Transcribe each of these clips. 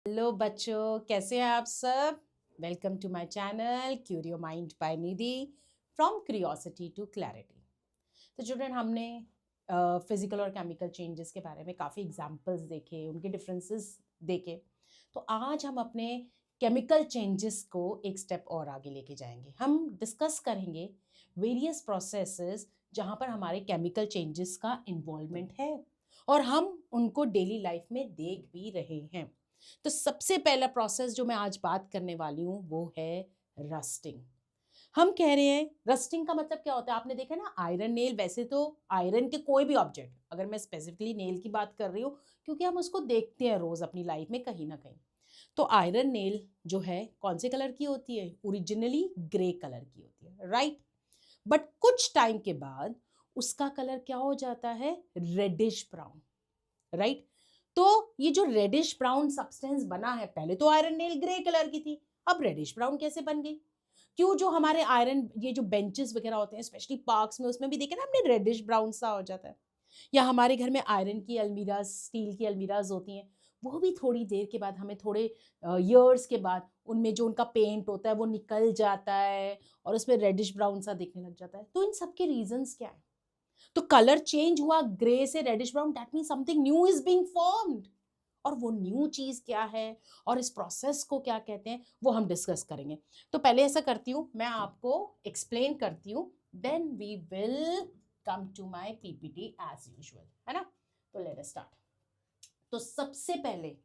Hello बच्चों, कैसे हैं आप सब। Welcome to my channel Curio Mind by Nidhi, from curiosity to clarity. तो चिल्ड्रन, हमने फिजिकल और केमिकल चेंजेस के बारे में काफ़ी एग्जांपल्स देखे, उनके डिफरेंसेस देखे। तो आज हम अपने केमिकल चेंजेस को एक स्टेप और आगे लेके जाएंगे। हम डिस्कस करेंगे वेरियस प्रोसेसेस जहाँ पर हमारे केमिकल चेंजेस का इन्वॉल्वमेंट है और हम उनको डेली लाइफ में देख भी रहे हैं। तो सबसे पहला प्रोसेस जो मैं आज बात करने वाली हूँ वो है रस्टिंग। हम कह रहे हैं रस्टिंग का मतलब क्या होता है। आपने देखा ना, आयरन नेल। वैसे तो आयरन के कोई भी ऑब्जेक्ट, अगर मैं स्पेसिफिकली नेल की बात कर रही हूँ क्योंकि हम उसको देखते हैं रोज अपनी लाइफ में कहीं ना कहीं, तो आयरन नेल जो है कौन से कलर की होती है? ओरिजिनली ग्रे कलर की होती है, राइट। बट कुछ टाइम के बाद उसका कलर क्या हो जाता है? Reddish brown, right. तो ये जो रेडिश ब्राउन सब्सटेंस बना है, पहले तो आयरन नेल ग्रे कलर की थी, अब रेडिश ब्राउन कैसे बन गई? क्यों? जो हमारे आयरन, ये जो बेंचेस वगैरह होते हैं स्पेशली पार्क्स में, उसमें भी देखे ना हमने, रेडिश ब्राउन सा हो जाता है। या हमारे घर में आयरन की अलमीराज, स्टील की अलमीराज होती हैं, वो भी थोड़ी देर के बाद, हमें थोड़े ईयर्स के बाद, उनमें जो उनका पेंट होता है वो निकल जाता है और उसमें रेडिश ब्राउन सा दिखने लग जाता है। तो इन सब के रीजंस क्या है? तो कलर चेंज हुआ ग्रे से reddish brown, that mean something new is being formed. और वो न्यू चीज क्या है और इस प्रोसेस को क्या कहते हैं, वो हम डिस्कस करेंगे। तो पहले ऐसा करती हूँ, मैं आपको एक्सप्लेन करती हूँ, then we will come to my PPT as usual, है ना। तो लेट अस स्टार्ट। तो सबसे पहले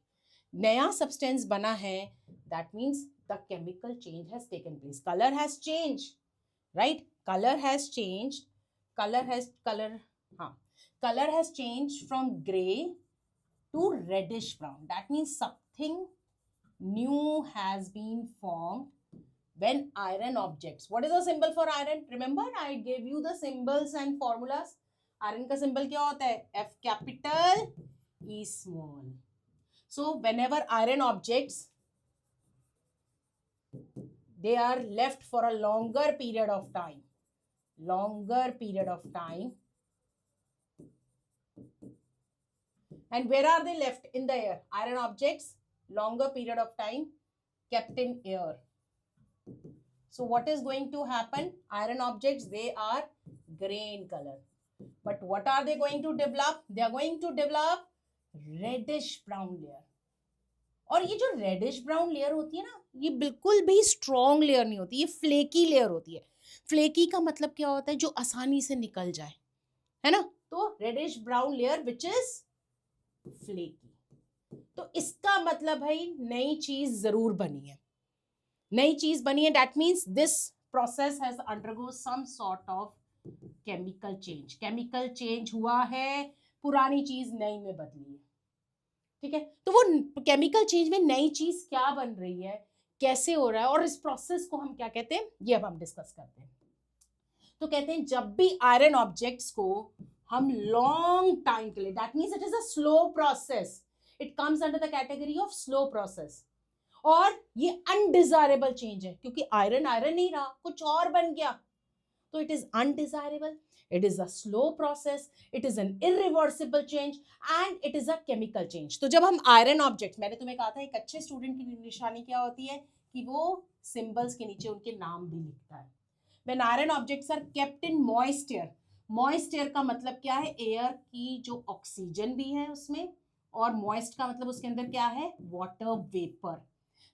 नया सब्सटेंस बना है, that means the chemical change has taken place, colour has change, right. Colour has change, color, हाँ, color has changed from gray to reddish brown. That means something new has been formed when iron objects. What is the symbol for iron? Remember I gave you the symbols and formulas. Iron का symbol क्या होता है? F capital, E small. So whenever iron objects, they are left for a longer period of time, and where are they left? In the air. Iron objects, longer period of time kept in air. So what is going to happen? Iron objects, they are gray in color. But what are they going to develop? They are going to develop reddish brown layer. और ये जो reddish brown layer होती है ना, ये बिल्कुल भी strong layer नहीं होती, ये फ्लेकी लेयर होती है। फ्लेकी का मतलब क्या होता है? जो आसानी से निकल जाए, है ना। तो reddish brown layer which is flaky. तो इसका मतलब भाई नई चीज जरूर बनी है, नई चीज बनी है। That means this process has undergo some sort of chemical change. Chemical change हुआ है, पुरानी चीज नई में बदली है, ठीक है। तो वो केमिकल चेंज में नई चीज क्या बन रही है, कैसे हो रहा है, और इस प्रोसेस को हम क्या कहते हैं, ये अब हम डिस्कस करते हैं। तो कहते हैं जब भी आयरन ऑब्जेक्ट्स को हम लॉन्ग टाइम के लिए, that means it is a slow process, it comes under the category of slow process. और ये अनडिजायरेबल चेंज है क्योंकि आयरन आयरन नहीं रहा, कुछ और बन गया, तो it is undesirable, it is a slow process, it is an irreversible change and it is a chemical change. तो जब हम आयरन ऑब्जेक्ट, मैंने तुम्हें कहा था एक अच्छे स्टूडेंट की निशानी क्या होती है कि वो सिंबल्स के नीचे उनके नाम भी लिखता है। When iron objects are kept in moist air, moist air का मतलब क्या है? एयर की जो ऑक्सीजन भी है उसमें, और moist का मतलब उसके अंदर क्या है? Water vapour.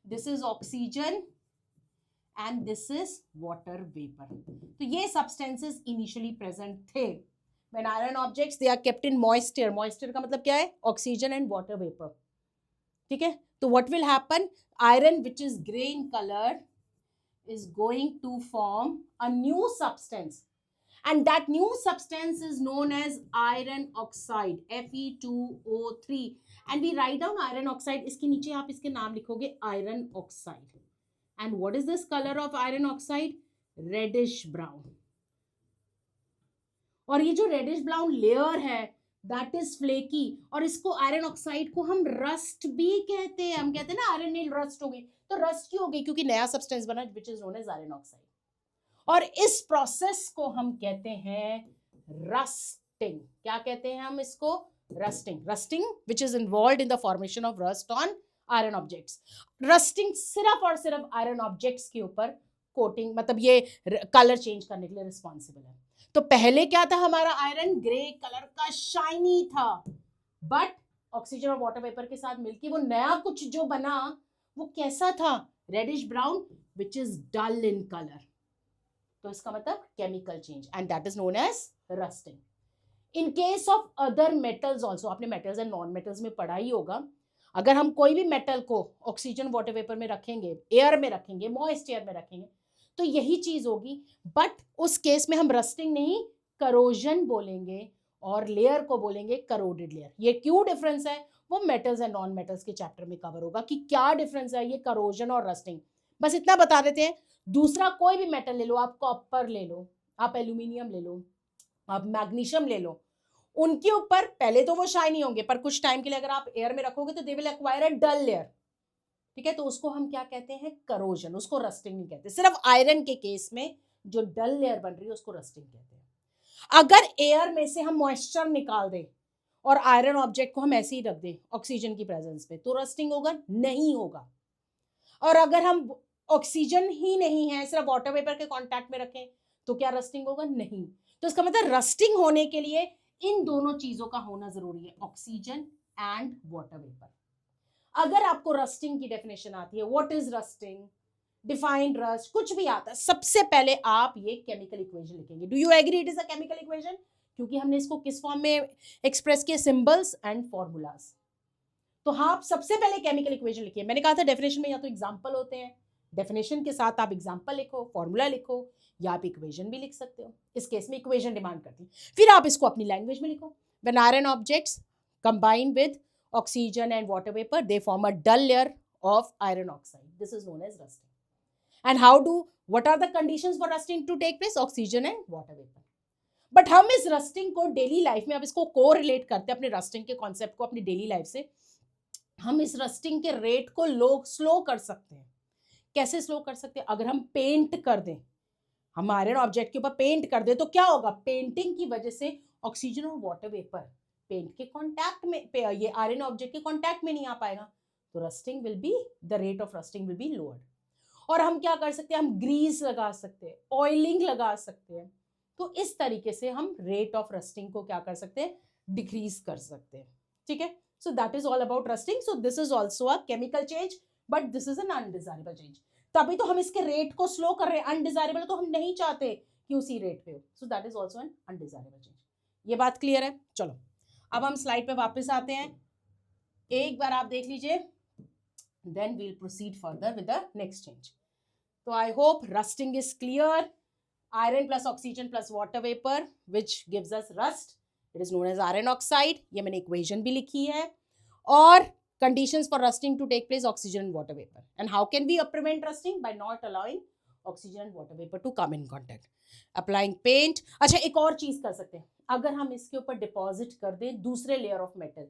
This is oxygen and this is water vapour. तो ये सब्सटेंसेस इनिशियली प्रेजेंट थे when iron objects they are kept in moist air. moist air का मतलब क्या है? ऑक्सीजन एंड वाटर वेपर, ठीक है। तो what will happen? Iron which is gray in color is going to form a new substance, and that new substance is known as iron oxide, Fe2O3, and we write down iron oxide, इसके नीचे आप इसके नाम लिखोगे iron oxide. And what is this color of iron oxide? Reddish brown. और ये जो reddish brown layer है दैट इज फ्लेकी, और इसको आयरन ऑक्साइड को हम रस्ट भी कहते हैं। हम कहते हैं ना आयरन नील रस्ट हो गई, तो रस्ट क्यों हो गई? क्योंकि नया सब्सटेंस बना which is known as iron oxide. और इस प्रोसेस को हम कहते हैं रस्टिंग। क्या कहते हैं हम इसको? Rusting. Rusting which is involve in the formation of rust on iron objects. Rusting सिर्फ और सिर्फ आयरन ऑब्जेक्ट्स के ऊपर कोटिंग, मतलब ये कलर चेंज करने के लिए रिस्पॉन्सिबल है। तो पहले क्या था, हमारा आयरन ग्रे कलर का शाइनी था, बट ऑक्सीजन और वाटर वेपर के साथ मिलकर वो नया कुछ जो बना वो कैसा था, reddish brown, which is dull in colour. तो इसका मतलब chemical change, and that is known as rusting. In case of other metals also, आपने मेटल्स एंड नॉन मेटल्स में पढ़ा ही होगा, अगर हम कोई भी मेटल को ऑक्सीजन वाटर वेपर में रखेंगे, एयर में रखेंगे, मॉइस्ट एयर में रखेंगे, तो यही चीज होगी, बट उस केस में हम रस्टिंग नहीं करोजन बोलेंगे, और लेयर को बोलेंगे करोडेड लेयर। ये क्यों डिफरेंस है वो मेटल्स एंड नॉन मेटल्स के चैप्टर में कवर होगा कि क्या डिफरेंस है ये करोजन और रस्टिंग। बस इतना बता देते हैं। दूसरा कोई भी मेटल ले लो, आप कॉपर ले लो, आप एल्यूमिनियम ले लो, आप मैग्नीशियम ले लो, उनके ऊपर पहले तो वो शाइनी होंगे, पर कुछ टाइम के लिए अगर आप एयर में रखोगे तो they will acquire a dull layer. ठीक है, तो उसको हम क्या कहते हैं, करोजन, उसको रस्टिंग नहीं कहते। सिर्फ आयरन के केस में जो डल लेयर बन रही है उसको रस्टिंग कहते हैं। अगर एयर में से हम मॉइस्चर निकाल दें और आयरन ऑब्जेक्ट को हम ऐसे ही रख दें ऑक्सीजन की प्रेजेंस पे, तो रस्टिंग होगा? नहीं होगा। और अगर हम ऑक्सीजन ही नहीं है, सिर्फ वाटर वेपर के कांटेक्ट में रखें, तो क्या रस्टिंग होगा? नहीं। तो इसका मतलब रस्टिंग होने के लिए इन दोनों चीजों का होना जरूरी है, ऑक्सीजन एंड वाटर वेपर। अगर आपको रस्टिंग की डेफिनेशन आती है, what is rusting, defined rust, कुछ भी आता है, सबसे पहले आप ये केमिकल इक्वेशन लिखेंगे। Do you agree it is a chemical equation? क्योंकि हमने इसको किस फॉर्म में एक्सप्रेस किया, सिंबल्स एंड फॉर्मूलाज। तो हाँ, आप सबसे पहले केमिकल इक्वेशन लिखिए। मैंने कहा था डेफिनेशन में या तो एग्जांपल होते हैं, डेफिनेशन के साथ आप एग्जांपल लिखो, फॉर्मूला लिखो, या आप इक्वेशन भी लिख सकते हो। इस केस में इक्वेशन डिमांड करती है, फिर आप इसको अपनी लैंग्वेज में लिखो। When iron objects combine with oxygen and water vapor, they form a dull layer of iron oxide. This is known as rusting. And what are the conditions for rusting to take place? Oxygen and water vapor. But हम इस rusting को daily life में, अब इसको को relate करते हैं अपने रस्टिंग के कॉन्सेप्ट को अपनी डेली लाइफ से। हम इस रस्टिंग के रेट को स्लो कर सकते हैं। कैसे स्लो कर सकते हैं? अगर हम पेंट कर दें, हम आयरन ऑब्जेक्ट के ऊपर पेंट कर दें, तो क्या होगा, पेंटिंग की वजह से ऑक्सीजन और वाटर वेपर पेंट के कांटेक्ट में, ये आयरन ऑब्जेक्ट के कांटेक्ट में नहीं आ पाएगा, तो rusting will be, the rate of rusting will be lowered. और हम क्या कर सकते हैं, हम ग्रीस लगा सकते हैं, ऑयलिंग लगा सकते हैं, तो इस तरीके से हम रेट ऑफ रस्टिंग को क्या कर सकते हैं, डिक्रीज कर सकते हैं। ठीक है, सो that is all about rusting. So this is also a chemical change, but this is an undesirable change. तभी तो हम इसके रेट को स्लो कर रहे हैं, अनडिजायरेबल तो हम नहीं चाहते कि उसी रेट पे हो। सो that is also N undesirable change. ये बात क्लियर है? चलो अब हम स्लाइड पे वापस आते हैं, एक बार आप देख लीजिए, then we'll proceed further with the next change. तो I hope rusting is clear. Iron plus oxygen plus water vapour which gives us rust, it is known as iron oxide. ये मैंने इक्वेशन भी लिखी है। और conditions for rusting to take place, oxygen and water vapor. And how can we prevent rusting? By not allowing oxygen and water vapor to come in contact. Applying paint. अच्छा, एक और चीज कर सकते हैं, अगर हम इसके ऊपर डिपॉजिट कर दें दूसरे लेयर ऑफ मेटल,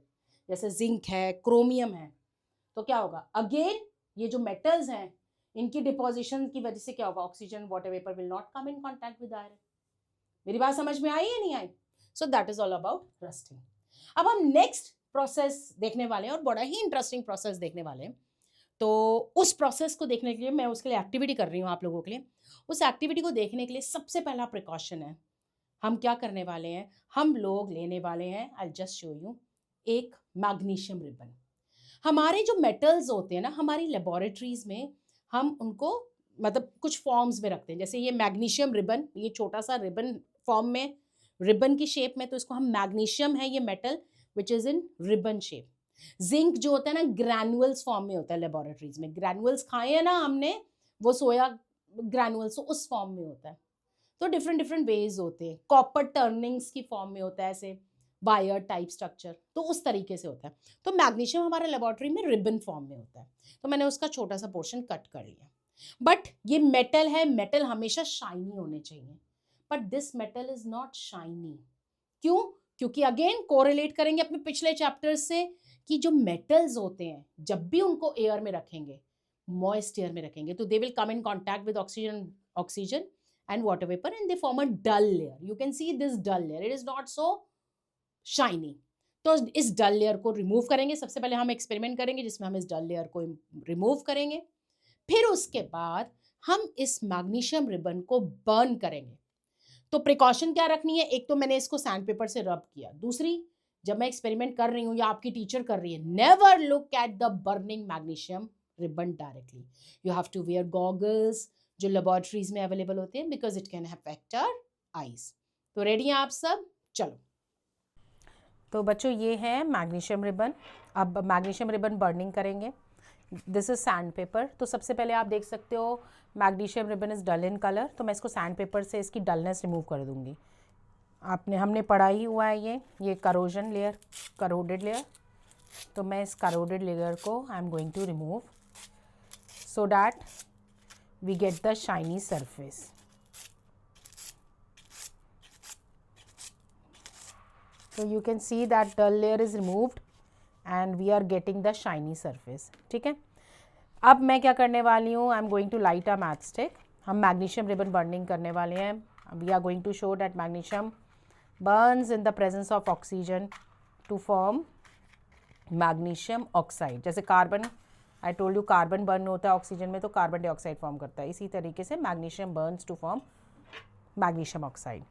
जैसे जिंक है, क्रोमियम है, तो क्या होगा, अगेन ये जो मेटल्स हैं इनकी डिपोजिशन की वजह से क्या होगा, oxygen water vapour will not come in contact with iron. मेरी बात समझ में आई या नहीं आई? So that is all about rusting. अब हम नेक्स्ट प्रोसेस देखने वाले हैं, और बड़ा ही इंटरेस्टिंग प्रोसेस देखने वाले हैं। तो उस प्रोसेस को देखने के लिए मैं उसके लिए एक्टिविटी कर रही हूँ आप लोगों के लिए। उस एक्टिविटी को देखने के लिए सबसे पहला प्रिकॉशन है, हम क्या करने वाले हैं, हम लोग लेने वाले हैं, आई जस्ट शो यू, एक मैग्नीशियम रिबन। हमारे जो मेटल्स होते हैं ना, हमारी लेबोरेटरीज में हम उनको मतलब कुछ फॉर्म्स में रखते हैं, जैसे ये मैग्नीशियम रिबन, ये छोटा सा रिबन फॉर्म में, रिबन की शेप में, तो इसको हम मैग्नीशियम है ये metal which is in ribbon shape. Zinc जो होता है ना, ग्रैनुअल्स फॉर्म में होता है लेबोरेटरीज में, ग्रैनुअल्स खाए हैं ना हमने, वो सोया ग्रैनुअल्स, तो उस फॉर्म में होता है। तो डिफरेंट डिफरेंट वेज होते हैं, कॉपर टर्निंग्स की फॉर्म में होता है, ऐसे वायर टाइप स्ट्रक्चर, तो उस तरीके से होता है। तो मैग्नीशियम हमारे लेबोरेटरी में रिबन फॉर्म में होता है, तो मैंने उसका छोटा सा पोर्शन कट कर लिया। बट ये मेटल है, मेटल हमेशा शाइनी होने चाहिए, but this metal is not shiny. क्यों? क्योंकि अगेन कोरिलेट करेंगे अपने पिछले चैप्टर से कि जो मेटल्स होते हैं जब भी उनको एयर में रखेंगे, मॉइस्ट एयर में रखेंगे, तो they will come in contact with oxygen and water vapor and they form a dull layer. You can see this dull layer, it is not so shiny. तो इस डल लेयर को remove करेंगे। सबसे पहले हम एक्सपेरिमेंट करेंगे जिसमें हम इस डल लेयर को रिमूव करेंगे। फिर उसके बाद हम इस मैग्नीशियम रिबन को बर्न करेंगे। तो प्रिकॉशन क्या रखनी है, एक तो मैंने इसको सैंड पेपर से रब किया, दूसरी जब मैं एक्सपेरिमेंट कर रही हूँ या आपकी टीचर कर रही है, never look at the burning magnesium ribbon directly. You have to wear goggles जो लेबोरेटरीज में अवेलेबल होते हैं, because it can affect our eyes. तो रेडी हैं आप सब? चलो, तो बच्चों ये है मैग्नीशियम रिबन। अब मैग्नीशियम रिबन बर्निंग करेंगे। This is sandpaper. तो सबसे पहले आप देख सकते हो magnesium ribbon is dull in colour, तो मैं इसको सैंड पेपर से इसकी डलनेस रिमूव कर दूंगी। हमने पढ़ा ही हुआ है ये करोजन लेयर, करोडेड लेयर। तो मैं इस करोडेड लेयर को I am going to remove so that we get the shiny surface. So you can see that dull layer is removed and we are getting the shiny surface. ठीक है, अब मैं क्या करने वाली हूँ, I am going to light a match stick. हम magnesium ribbon burning करने वाले हैं। We are going to show that magnesium burns in the presence of oxygen to form magnesium oxide. जैसे carbon, I told you carbon burn होता है oxygen में तो carbon dioxide form करता है, इसी तरीके से magnesium burns to form magnesium oxide.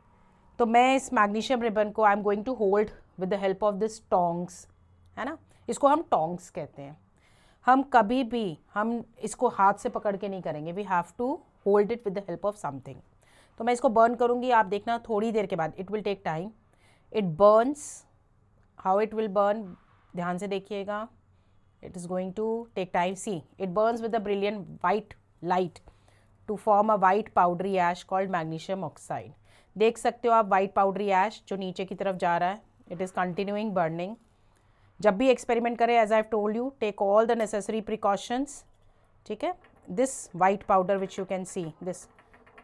तो मैं इस मैग्नीशियम रिबन को I am going to hold with the help of this tongs, है ना, इसको हम टोंग्स कहते हैं। हम कभी भी हम इसको हाथ से पकड़ के नहीं करेंगे, we have to hold it with the help of something. तो मैं इसको बर्न करूँगी, आप देखना थोड़ी देर के बाद, it will take time, it burns. How it will burn, ध्यान से देखिएगा, it is going to take time. See, it burns with a brilliant white light to form a white powdery ash called magnesium oxide. देख सकते हो आप white powdery ash जो नीचे की तरफ जा रहा है, it is continuing burning. जब भी एक्सपेरिमेंट करें, as I've told you, take all the necessary precautions. ठीक है, this white powder which you can see, this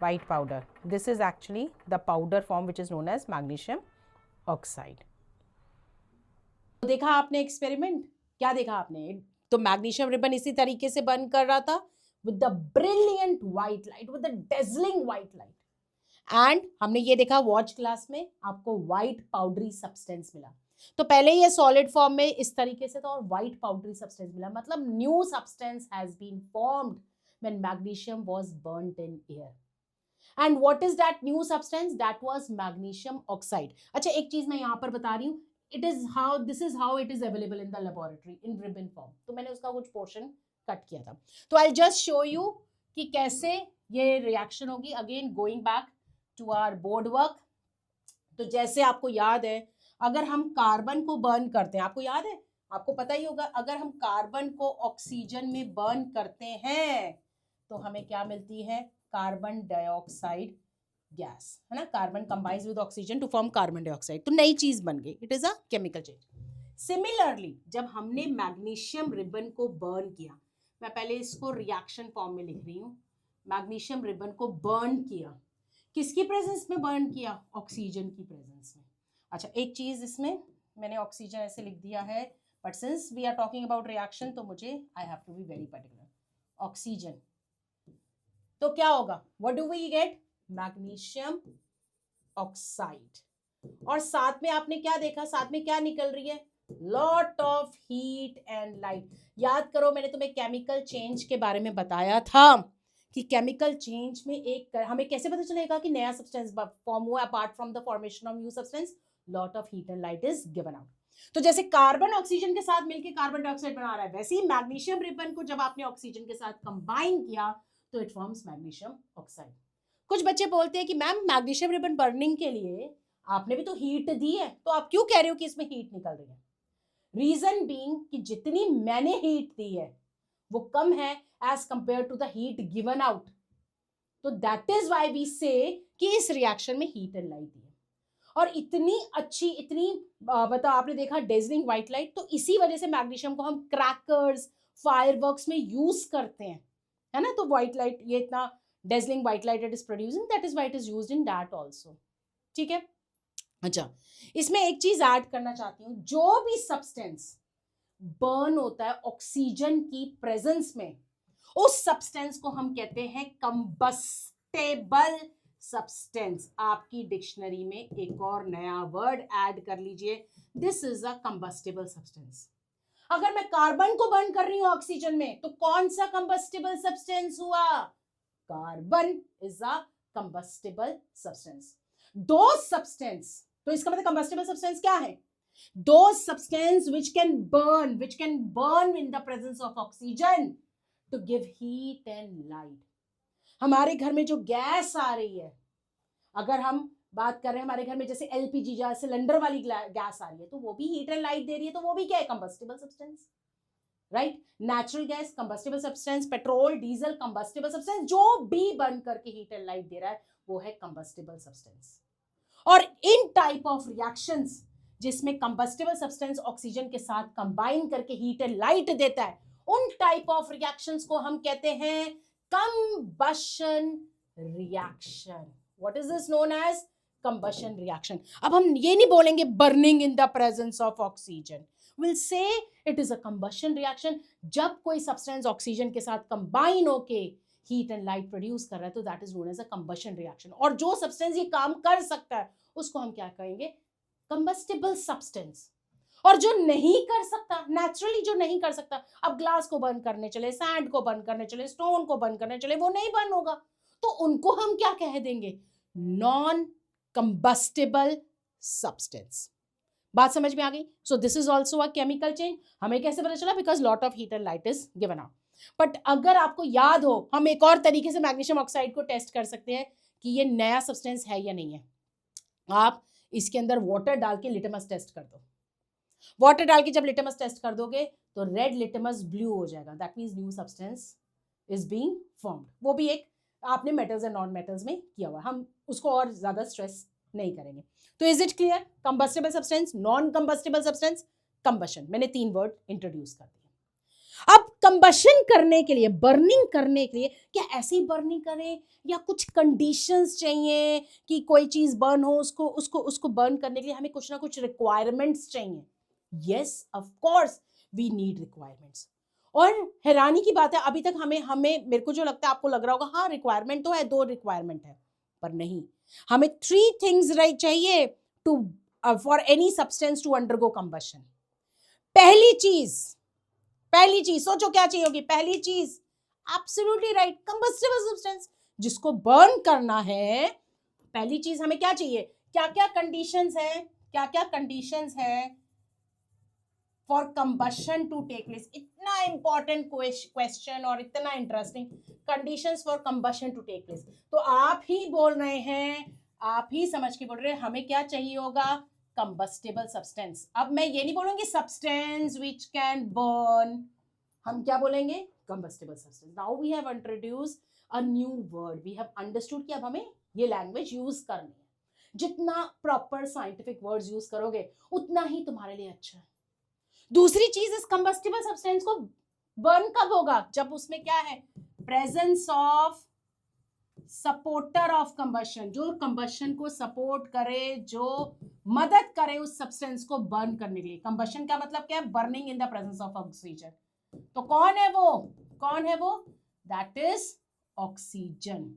white powder, this is actually the powder form which is known as magnesium oxide. देखा आपने experiment, क्या देखा आपने? तो magnesium ribbon इसी तरीके से बर्न कर रहा था with the brilliant white light, with the dazzling white light. And हमने ये देखा वॉच क्लास में आपको व्हाइट पाउडरी सब्सटेंस मिला। तो पहले ये सॉलिड फॉर्म में इस तरीके से था और व्हाइट पाउडरी सब्सटेंस मिला, मतलब new substance has been formed when magnesium was burned in air. And what is that new substance? That was magnesium oxide. अच्छा, एक चीज मैं यहां पर बता रही हूँ, this is how it is available in the laboratory in ribbon form. तो मैंने उसका कुछ पोर्शन कट किया था। तो I'll just show you कि कैसे ये रिएक्शन होगी। Again going back to our board work. तो जैसे आपको याद है, अगर हम कार्बन को बर्न करते हैं, आपको याद है, आपको पता ही होगा, अगर हम कार्बन को ऑक्सीजन में बर्न करते हैं तो हमें क्या मिलती है? कार्बन डाइऑक्साइड गैस, है ना। Carbon combines with oxygen to form carbon dioxide, तो नई चीज बन गई, it is a chemical change. Similarly जब हमने मैग्नीशियम रिबन को बर्न किया, मैं पहले इसको रिएक्शन फॉर्म में लिख रही हूँ, मैग्नीशियम रिबन को बर्न किया, किसकी प्रेजेंस में बर्न किया? ऑक्सीजन की प्रेजेंस में। अच्छा, एक चीज इसमें मैंने ऑक्सीजन ऐसे लिख दिया है, but since we are talking about reaction तो मुझे I have to be very particular. Oxygen, तो क्या होगा? What do we get? Magnesium oxide. और साथ में आपने क्या देखा, साथ में क्या निकल रही है? Lot of heat and light. याद करो, मैंने तुम्हें केमिकल चेंज के बारे में बताया था कि केमिकल चेंज में एक हमें कैसे पता चलेगा कि नया सब्सटेंस फॉर्म हुआ apart from the formation of new substance? Lot of heat and light is given out. तो जैसे कार्बन ऑक्सीजन के साथ मिलकर कार्बन डाइऑक्साइड बना रहा है, वैसे ही मैग्नीशियम रिबन को जब आपने ऑक्सीजन के साथ कंबाइन किया तो इट फॉर्म्स मैग्नीशियम ऑक्साइड। कुछ बच्चे बोलते हैं कि मैम मैग्नीशियम रिबन बर्निंग के लिए आपने भी तो हीट दी है, तो आप क्यों कह रहे हो कि इसमें हीट निकल रही है? रीजन बीइंग कि जितनी मैंने हीट दी है वो कम है as compare to the heat given out. तो that is why we say कि इस रिएक्शन में हीट एंड लाइट दी है। और इतनी अच्छी, इतनी बताओ, आपने देखा डेजलिंग व्हाइट लाइट, तो इसी वजह से मैग्नीशियम को हम क्रैकर्स, फायरवर्क्स में यूज करते हैं, है ना। तो व्हाइट लाइट, ये इतना dazzling white light it is producing, that is why it is used in that also. ठीक है। अच्छा, इसमें एक चीज ऐड करना चाहती हूँ, जो भी सब्सटेंस बर्न होता है ऑक्सीजन की प्रेजेंस में, उस सब्सटेंस को हम कहते हैं कंबस्टेबल सब्सटेंस। आपकी डिक्शनरी में एक और नया वर्ड ऐड कर लीजिए, this is a combustible substance. अगर मैं कार्बन को बर्न कर रही हूं ऑक्सीजन में, तो कौन सा कंबस्टिबल सब्सटेंस हुआ? Carbon is a combustible substance. दो सब्सटेंस, तो इसका मतलब कंबस्टिबल सब्सटेंस क्या है? Those substance which can burn in the presence of oxygen to give heat and light. हमारे घर में जो गैस आ रही है, अगर हम बात कर रहे हैं हमारे घर में जैसे एलपीजी या सिलेंडर वाली गैस आ रही है, तो वो भी हीट एंड लाइट दे रही है, तो वो भी क्या है? Combustible substance, right? Natural gas combustible substance, petrol diesel combustible substance, जो भी बर्न करके हीट एंड लाइट दे रहा है वो है कंबस्टिबल सब्सटेंस। और इन टाइप ऑफ रिएक्शंस जिसमें कंबस्टिबल सब्सटेंस ऑक्सीजन के साथ कंबाइन करके हीट एंड लाइट देता है, उन टाइप ऑफ रिएक्शंस को हम कहते हैं combustion reaction. What is this known as? Combustion reaction. अब हम ये नहीं बोलेंगे burning in the presence of oxygen, will say it is a combustion reaction. जब कोई सब्सटेंस ऑक्सीजन के साथ कंबाइन होके हीट एंड लाइट प्रोड्यूस कर रहा है, तो that is known as a combustion reaction. और जो सब्सटेंस ये काम कर सकता है उसको हम क्या कहेंगे? Combustible substance. और जो नहीं कर सकता, नेचुरली जो नहीं कर सकता, अब ग्लास को बर्न करने चले, सैंड को बर्न करने चले, स्टोन को बर्न करने चले, वो नहीं बर्न होगा, तो उनको हम क्या कह देंगे? Non combustible substance. बात समझ में आ गई? So this is also a chemical change. हमें कैसे पता चला? Because lot of heat and light is given out. But अगर आपको याद हो, हम एक और तरीके से मैग्नीशियम ऑक्साइड को टेस्ट कर सकते हैं कि ये नया सब्सटेंस है या नहीं है। आप इसके अंदर वाटर डाल के लिटमस टेस्ट कर दो। वाटर डाल के जब लिटमस टेस्ट कर दोगे तो रेड लिटमस ब्लू हो जाएगा, that means new substance is being formed. वो भी एक आपने मेटल्स एंड नॉन मेटल्स में किया हुआ, हम उसको और ज्यादा स्ट्रेस नहीं करेंगे। तो is it clear? Combustible substance, non combustible substance, combustion. मैंने 3 वर्ड इंट्रोड्यूस कर दिए। अब कंबशन करने के लिए, बर्निंग करने के लिए, क्या ऐसे ही बर्निंग करें या कुछ कंडीशंस चाहिए कि कोई चीज बर्न हो, उसको उसको उसको बर्न करने के लिए हमें कुछ ना कुछ रिक्वायरमेंट्स चाहिए? Yes, of course we need requirements. और हैरानी की बात है, अभी तक हमें हमें मेरे को जो लगता है, आपको लग रहा होगा हाँ रिक्वायरमेंट तो है, 2 रिक्वायरमेंट है, पर नहीं, हमें 3 थिंग्स राइट चाहिए to for any substance to undergo combustion. पहली चीज सोचो क्या चाहिए होगी? पहली चीज, एब्सोल्युटली राइट, कंबस्टिबल सब्सटेंस जिसको बर्न करना है। पहली चीज हमें क्या चाहिए? क्या क्या कंडीशंस है for combustion to take place? इतना इंपॉर्टेंट क्वेश्चन और इतना interesting, conditions for combustion to take place. तो आप ही बोल रहे हैं, आप ही समझ के बोल रहे हैं, हमें क्या चाहिए होगा? Combustible substance. अब मैं ये नहीं बोलूंगी सब्सटेंस विच कैन बर्न, हम क्या बोलेंगे? Combustible substance. Now we have introduced a new word, we have understood कि अब हमें ये लैंग्वेज यूज करनी है। जितना प्रॉपर साइंटिफिक वर्ड्स यूज करोगे उतना ही तुम्हारे लिए अच्छा है। दूसरी चीज, इस कंबस्टिबल सब्सटेंस को बर्न कब होगा? जब उसमें क्या है? Presence of supporter of combustion, जो कंबशन को सपोर्ट करे, जो मदद करे उस सब्सटेंस को बर्न करने के लिए। कंबशन का मतलब क्या है? Burning in the presence of oxygen. तो कौन है वो? That is oxygen.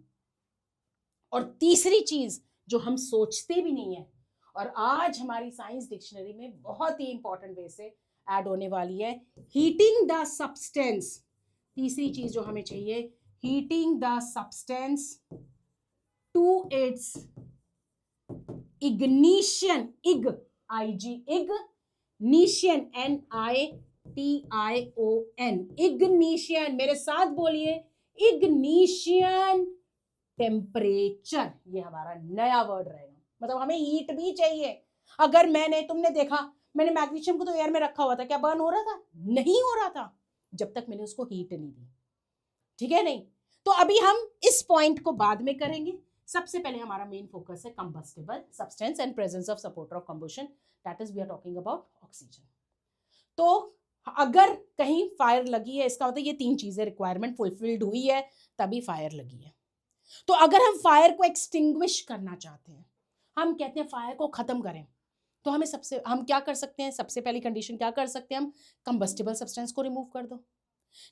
और तीसरी चीज जो हम सोचते भी नहीं है और आज हमारी साइंस डिक्शनरी में बहुत ही इंपॉर्टेंट वे से ऐड होने वाली है, हीटिंग द सब्सटेंस। तीसरी चीज जो हमें चाहिए, heating the substance to its ignition, ignition, NITION, ignition. मेरे साथ बोलिए, इग्निशन टेम्परेचर, ये हमारा नया वर्ड रहेगा। मतलब हमें हीट भी चाहिए। अगर तुमने देखा, मैंने मैग्नीशियम को तो एयर में रखा हुआ था, क्या बर्न हो रहा था? नहीं हो रहा था, जब तक मैंने उसको हीट नहीं दी। ठीक है? नहीं। तो अभी हम इस पॉइंट को बाद में करेंगे। सबसे पहले हमारा मेन फोकस है combustible substance and presence of supporter of combustion, that is we are talking about oxygen. तो अगर कहीं फायर लगी है, इसका मतलब ये 3 चीजें रिक्वायरमेंट फुलफिल्ड हुई है, तभी फायर लगी है। तो अगर हम फायर को एक्सटिंग्विश करना चाहते हैं, हम कहते हैं फायर को खत्म करें, तो हम क्या कर सकते हैं? सबसे पहली कंडीशन क्या कर सकते हैं हम? कंबस्टिबल सब्सटेंस को रिमूव कर दो।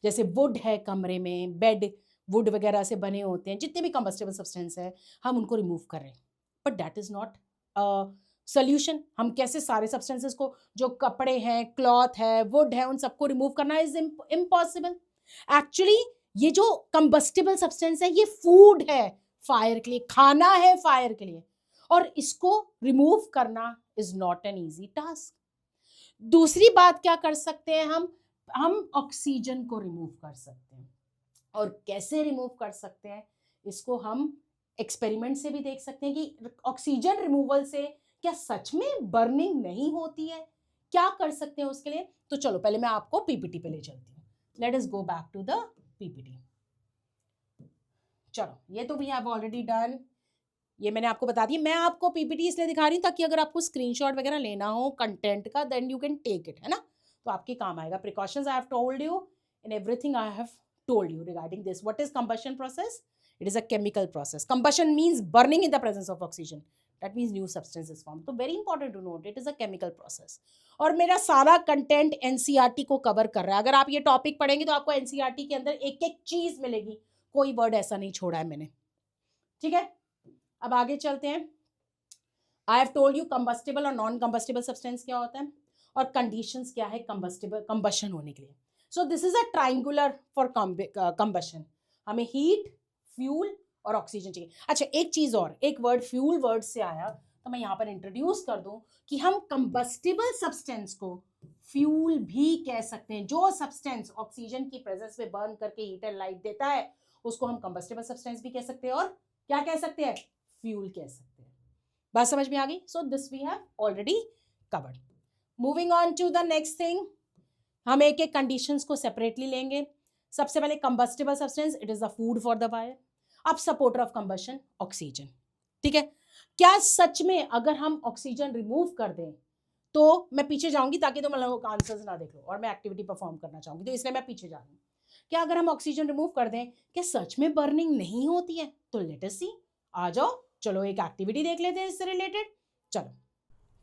जैसे वुड है कमरे में, बेड, वुड वगैरह से बने होते हैं, जितने भी कंबस्टेबल सब्सटेंस है हम उनको रिमूव कर रहे हैं, but that is not solution. हम कैसे सारे सब्सटेंसेस को, जो कपड़े हैं, क्लॉथ है, वुड है, उन सबको रिमूव करना इज इम्पॉसिबल। एक्चुअली ये जो कंबस्टेबल सब्सटेंस है ये फूड है फायर के लिए, खाना है फायर के लिए, और इसको रिमूव करना is not an easy task. दूसरी बात क्या कर सकते हैं हम ऑक्सीजन को रिमूव कर सकते हैं, और कैसे रिमूव कर सकते हैं इसको हम एक्सपेरिमेंट से भी देख सकते हैं कि ऑक्सीजन रिमूवल से क्या सच में बर्निंग नहीं होती है, क्या कर सकते हैं उसके लिए। तो चलो पहले मैं आपको पीपीटी पे ले चलती हूँ। Let us go back to the PPT. चलो ये तो वी हैव ऑलरेडी डन, ये मैंने आपको बता दिया। मैं आपको पीपीटी इसलिए दिखा रही हूँ ताकि अगर आपको स्क्रीनशॉट वगैरह लेना हो कंटेंट का, then you can take it, है ना, तो आपके काम आएगा। Precautions I have told you, in everything I have told you regarding this. What is combustion process? It is a chemical process. Combustion means burning in the presence of oxygen. That means new substance is formed. So very important to note, it is a chemical process. और मेरा सारा content NCERT को cover कर रहा है। अगर आप ये टॉपिक पढ़ेंगे तो आपको एनसीईआरटी के अंदर एक एक चीज मिलेगी, कोई वर्ड ऐसा नहीं छोड़ा है मैंने, ठीक है। अब आगे चलते हैं। आई हैव टोल्ड यू कंबस्टेबल और नॉन कंबस्टेबल सब्सटेंस क्या होता है, और कंडीशंस क्या है कंबस्टेबल कंबशन होने के लिए। सो this is a triangular for combustion. हमें हीट, फ्यूल और ऑक्सीजन चाहिए। अच्छा एक चीज और, एक वर्ड फ्यूल वर्ड से आया तो मैं यहाँ पर इंट्रोड्यूस कर दूं कि हम कंबस्टेबल सब्सटेंस को फ्यूल भी कह सकते हैं। जो सब्सटेंस ऑक्सीजन की प्रेजेंस में बर्न करके हीट एंड लाइट देता है उसको हम कंबस्टेबल सब्सटेंस भी कह सकते हैं, और क्या कह सकते हैं, फ्यूल कह सकते हैं। बात समझ में आ गई? So this we have already covered. Moving on to the next thing, हम एक एक कंडीशंस को सेपरेटली लेंगे। सबसे पहले combustible substance, it is the food for the fire. अब सपोर्टर ऑफ कंबशन ऑक्सीजन, ठीक है। क्या सच में अगर हम ऑक्सीजन रिमूव कर दें, तो मैं पीछे जाऊंगी ताकि तुम लोगों का आंसर्स ना देख लो, और मैं एक्टिविटी परफॉर्म करना चाहूंगी तो इसलिए मैं पीछे जा रही हूँ। क्या अगर हम ऑक्सीजन रिमूव कर दें क्या सच में बर्निंग नहीं होती है? तो लेट अस सी, आ जाओ चलो एक एक्टिविटी देख लेते हैं इससे रिलेटेड। चलो